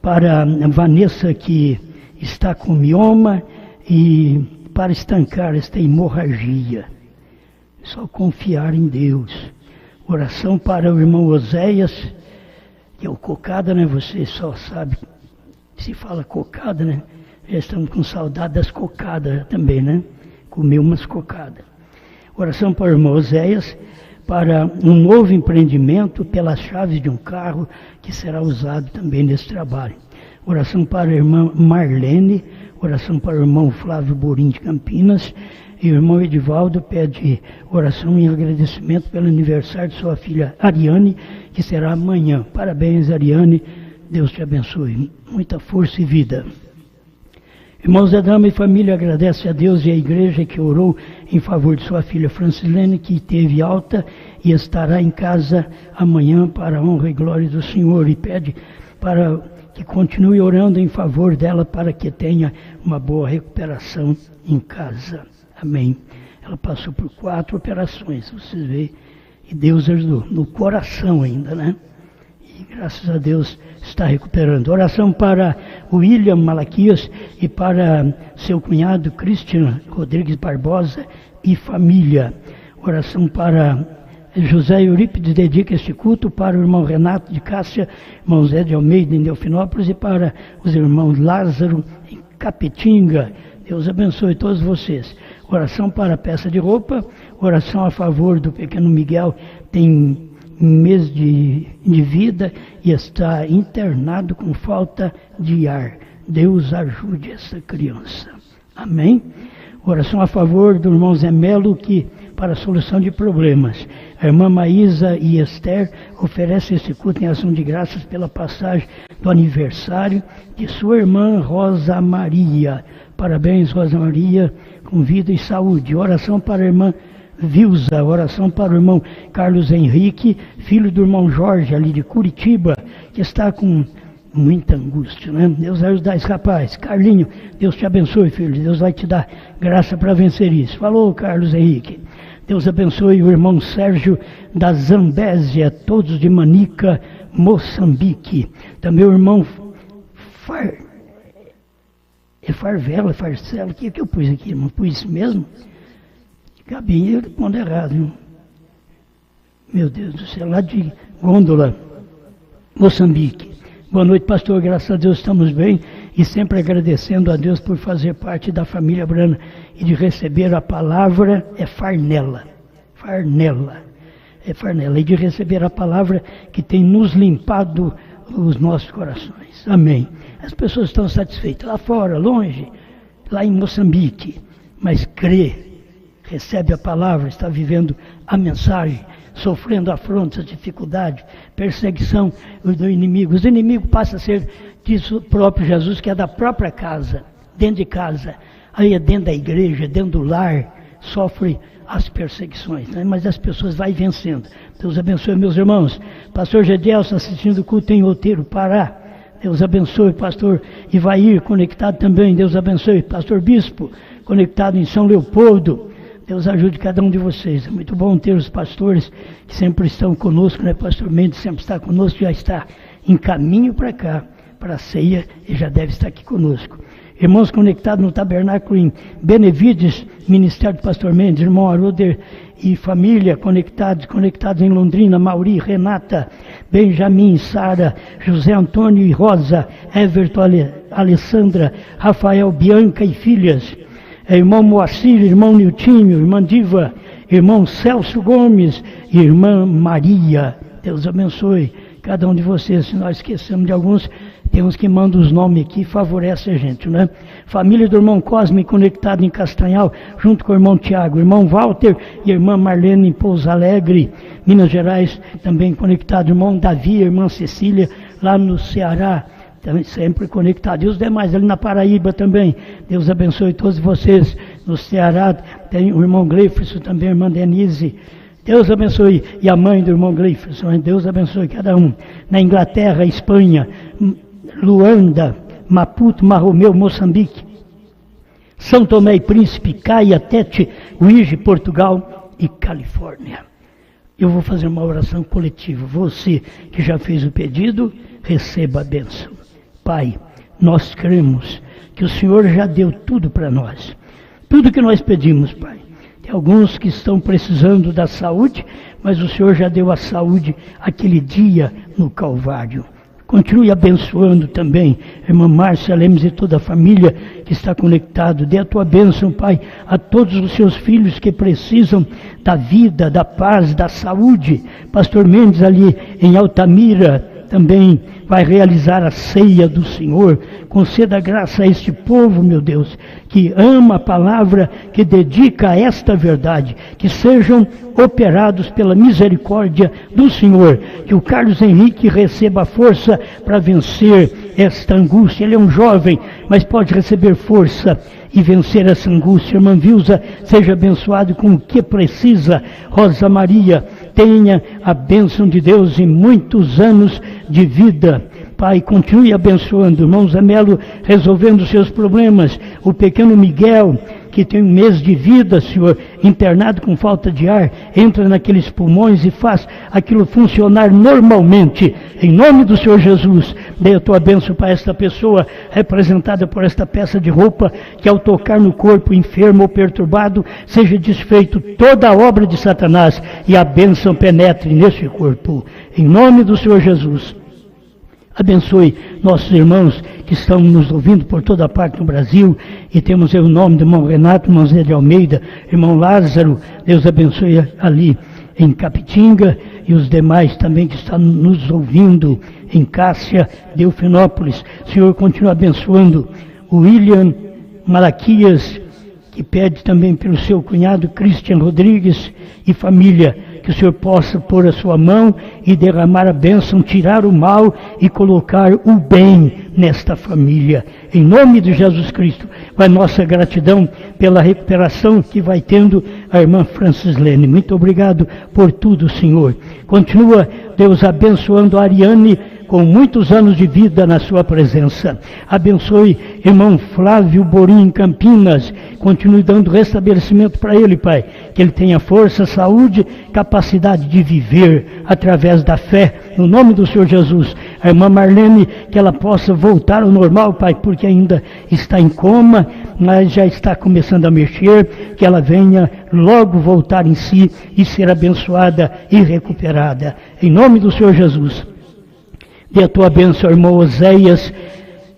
para a Vanessa que está com mioma e para estancar esta hemorragia. Só confiar em Deus. Oração para o irmão Oséias, que é o cocada, né? Você só sabe, se fala cocada, né? Já estamos com saudade das cocadas também, né? Comer umas cocadas. Oração para o irmão Oséias, para um novo empreendimento pelas chaves de um carro que será usado também nesse trabalho. Oração para a irmã Marlene, oração para o irmão Flávio Borim de Campinas, e o irmão Edivaldo pede oração em agradecimento pelo aniversário de sua filha Ariane, que será amanhã. Parabéns, Ariane, Deus te abençoe. Muita força e vida. Irmãos da Dama e família, agradece a Deus e a igreja que orou em favor de sua filha Francilene, que teve alta e estará em casa amanhã para a honra e glória do Senhor, e pede para que continue orando em favor dela para que tenha uma boa recuperação em casa. Amém. Ela passou por 4 operações, vocês veem, e Deus ajudou, no coração ainda, né? E graças a Deus está recuperando. Oração para o William Malaquias e para seu cunhado Christian Rodrigues Barbosa e família. Oração para José Eurípides, dedica este culto para o irmão Renato de Cássia, irmão Zé de Almeida em Delfinópolis, e para os irmãos Lázaro em Capetinga. Deus abençoe todos vocês. Oração para a peça de roupa, oração a favor do pequeno Miguel, tem mês de vida e está internado com falta de ar. Deus ajude essa criança. Amém? Oração a favor do irmão Zé Melo, que para a solução de problemas. A irmã Maísa e Esther oferecem esse culto em ação de graças pela passagem do aniversário de sua irmã Rosa Maria. Parabéns, Rosa Maria, com vida e saúde. Oração para a irmã Vilza, oração para o irmão Carlos Henrique, filho do irmão Jorge, ali de Curitiba, que está com muita angústia, né? Deus vai ajudar esse rapaz. Carlinho, Deus te abençoe, filho. Deus vai te dar graça para vencer isso. Falou, Carlos Henrique. Deus abençoe o irmão Sérgio da Zambésia, todos de Manica, Moçambique. Também o irmão Farcelo, o que eu pus aqui, irmão? Pus isso mesmo? Cabinho, eu pondo errado, viu? Meu Deus do céu, lá de Gôndola, Moçambique. Boa noite, pastor, graças a Deus estamos bem e sempre agradecendo a Deus por fazer parte da família Brana e de receber a palavra, Farnela, e de receber a palavra que tem nos limpado os nossos corações. Amém. As pessoas estão satisfeitas lá fora, longe, lá em Moçambique, mas crê, recebe a palavra, está vivendo a mensagem, sofrendo afrontas, dificuldades, perseguição do inimigo. Os inimigos passam a ser disso próprio Jesus, que é da própria casa, dentro de casa, aí é dentro da igreja, dentro do lar, sofre as perseguições, né? Mas as pessoas vão vencendo. Deus abençoe, meus irmãos. Pastor Gedelson assistindo o culto em Outeiro, Pará. Deus abençoe, pastor Ivair, conectado também. Deus abençoe, pastor Bispo, conectado em São Leopoldo. Deus ajude cada um de vocês. É muito bom ter os pastores que sempre estão conosco, né? Pastor Mendes sempre está conosco, já está em caminho para cá, para a ceia, e já deve estar aqui conosco. Irmãos conectados no tabernáculo em Benevides, Ministério do Pastor Mendes, irmão Aruder e família conectados em Londrina, Mauri, Renata, Benjamin, Sara, José Antônio e Rosa, Everton, Alessandra, Rafael, Bianca e filhas, irmão Moacir, irmão Niltinho, irmã Diva, irmão Celso Gomes e irmã Maria. Deus abençoe cada um de vocês. Se nós esquecemos de alguns, tem uns que mandam os nomes aqui, favorece a gente, né? Família do irmão Cosme, conectado em Castanhal, junto com o irmão Tiago, irmão Walter e a irmã Marlene em Pouso Alegre, Minas Gerais, também conectado, irmão Davi, irmã Cecília, lá no Ceará, também sempre conectado. E os demais ali na Paraíba também. Deus abençoe todos vocês. No Ceará tem o irmão Gleifson, também a irmã Denise. Deus abençoe. E a mãe do irmão Gleifson. Deus abençoe cada um. Na Inglaterra, Espanha, Luanda, Maputo, Marromeu, Moçambique, São Tomé e Príncipe, Caia, Tete, Uíge, Portugal e Califórnia. Eu vou fazer uma oração coletiva. Você que já fez o pedido, receba a bênção. Pai, nós cremos que o Senhor já deu tudo para nós. Tudo que nós pedimos, Pai. Tem alguns que estão precisando da saúde, mas o Senhor já deu a saúde aquele dia no Calvário. Continue abençoando também, irmã Márcia Lemes e toda a família que está conectado. Dê a tua bênção, Pai, a todos os seus filhos que precisam da vida, da paz, da saúde. Pastor Mendes ali em Altamira também vai realizar a ceia do Senhor. Conceda graça a este povo, meu Deus, que ama a palavra, que dedica a esta verdade, que sejam operados pela misericórdia do Senhor, que o Carlos Henrique receba força para vencer esta angústia. Ele é um jovem, mas pode receber força e vencer essa angústia. Irmã Vilza, seja abençoado com o que precisa. Rosa Maria, tenha a bênção de Deus em muitos anos de vida. Pai, continue abençoando. Irmão Zé Melo, resolvendo seus problemas. O pequeno Miguel, que tem um mês de vida, Senhor, internado com falta de ar, entra naqueles pulmões e faz aquilo funcionar normalmente. Em nome do Senhor Jesus, dê a tua bênção para esta pessoa, representada por esta peça de roupa, que ao tocar no corpo enfermo ou perturbado, seja desfeito toda a obra de Satanás e a bênção penetre neste corpo. Em nome do Senhor Jesus. Abençoe nossos irmãos que estão nos ouvindo por toda parte no Brasil, e temos o nome do irmão Renato, irmão Zé de Almeida, irmão Lázaro. Deus abençoe ali em Capitinga, e os demais também que estão nos ouvindo em Cássia, Delfinópolis. Senhor, continua abençoando o William Malaquias, que pede também pelo seu cunhado Christian Rodrigues e família, que o Senhor possa pôr a sua mão e derramar a bênção, tirar o mal e colocar o bem nesta família. Em nome de Jesus Cristo, vai nossa gratidão pela recuperação que vai tendo a irmã Francis Lene. Muito obrigado por tudo, Senhor. Continua, Deus, abençoando a Ariane com muitos anos de vida na sua presença. Abençoe irmão Flávio Borim em Campinas. Continue dando restabelecimento para ele, Pai. Que ele tenha força, saúde, capacidade de viver através da fé. No nome do Senhor Jesus. A irmã Marlene, que ela possa voltar ao normal, Pai, porque ainda está em coma, mas já está começando a mexer. Que ela venha logo voltar em si e ser abençoada e recuperada. Em nome do Senhor Jesus. Dê a tua bênção, irmão Oséias,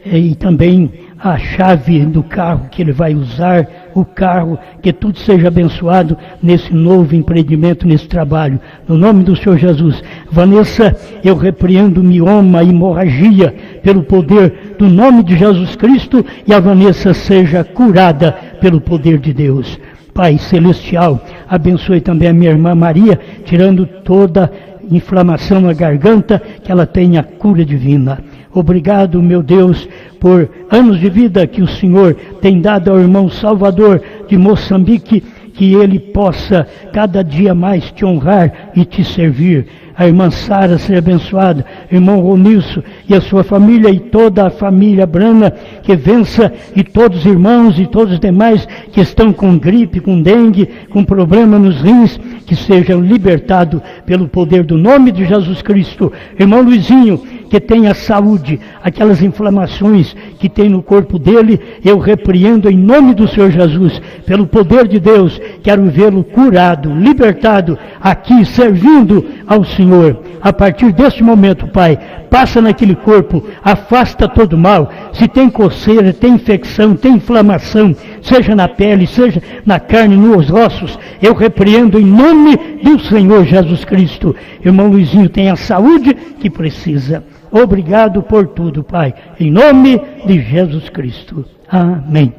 e também a chave do carro que ele vai usar, o carro, que tudo seja abençoado nesse novo empreendimento, nesse trabalho. No nome do Senhor Jesus. Vanessa, eu repreendo mioma, hemorragia, pelo poder do nome de Jesus Cristo, e a Vanessa seja curada pelo poder de Deus. Pai Celestial, abençoe também a minha irmã Maria, tirando toda inflamação na garganta, que ela tenha cura divina. Obrigado, meu Deus, por anos de vida que o Senhor tem dado ao irmão Salvador de Moçambique, que ele possa cada dia mais te honrar e te servir. A irmã Sara seja abençoada, irmão Ronilson e a sua família e toda a família Brana, que vença, e todos os irmãos e todos os demais que estão com gripe, com dengue, com problema nos rins, que sejam libertados pelo poder do nome de Jesus Cristo. Irmão Luizinho, que tenha saúde, aquelas inflamações que tem no corpo dele, eu repreendo em nome do Senhor Jesus, pelo poder de Deus, quero vê-lo curado, libertado, aqui servindo ao Senhor. A partir deste momento, Pai, passa naquele corpo, afasta todo mal, se tem coceira, tem infecção, tem inflamação, seja na pele, seja na carne, nos ossos, eu repreendo em nome do Senhor Jesus Cristo. Irmão Luizinho tem a saúde que precisa. Obrigado por tudo, Pai, em nome de Jesus Cristo. Amém.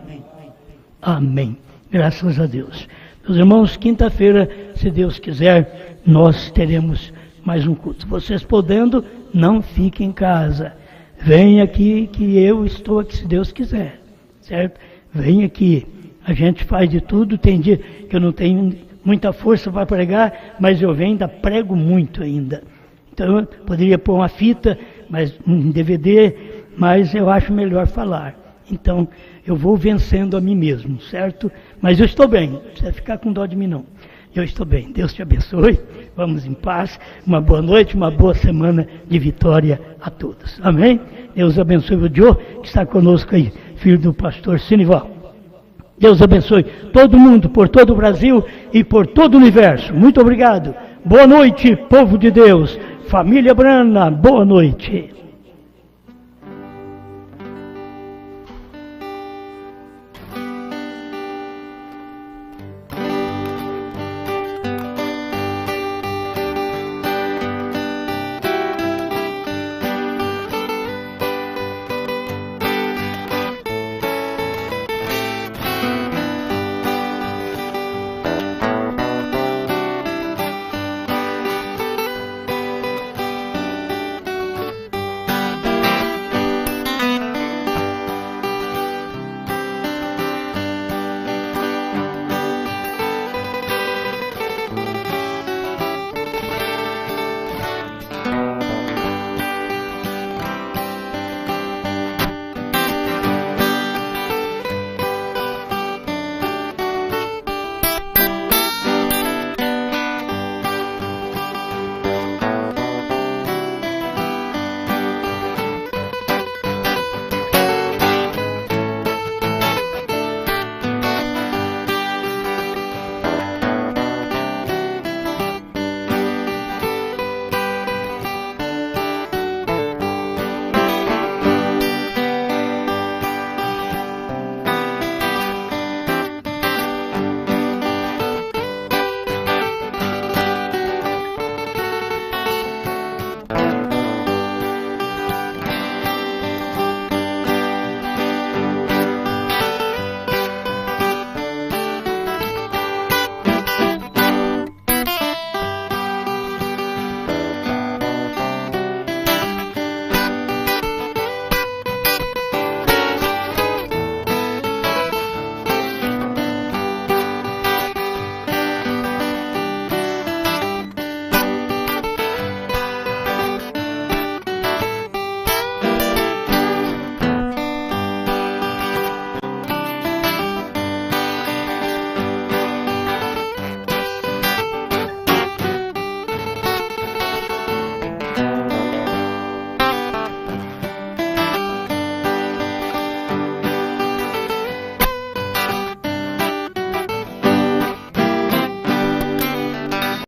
Amém. Graças a Deus. Meus irmãos, quinta-feira, se Deus quiser, nós teremos mais um culto. Vocês podendo, não fiquem em casa. Venha aqui que eu estou aqui, se Deus quiser. Certo? Venha aqui. A gente faz de tudo. Tem dia que eu não tenho muita força para pregar, mas eu venho, ainda prego muito ainda. Então, eu poderia pôr uma fita, mas um DVD, mas eu acho melhor falar. Então, eu vou vencendo a mim mesmo, certo? Mas eu estou bem, não precisa ficar com dó de mim não. Eu estou bem, Deus te abençoe, vamos em paz, uma boa noite, uma boa semana de vitória a todos. Amém? Deus abençoe o Joe, que está conosco aí, filho do pastor Sinival. Deus abençoe todo mundo, por todo o Brasil e por todo o universo. Muito obrigado. Boa noite, povo de Deus. Família Brana, boa noite.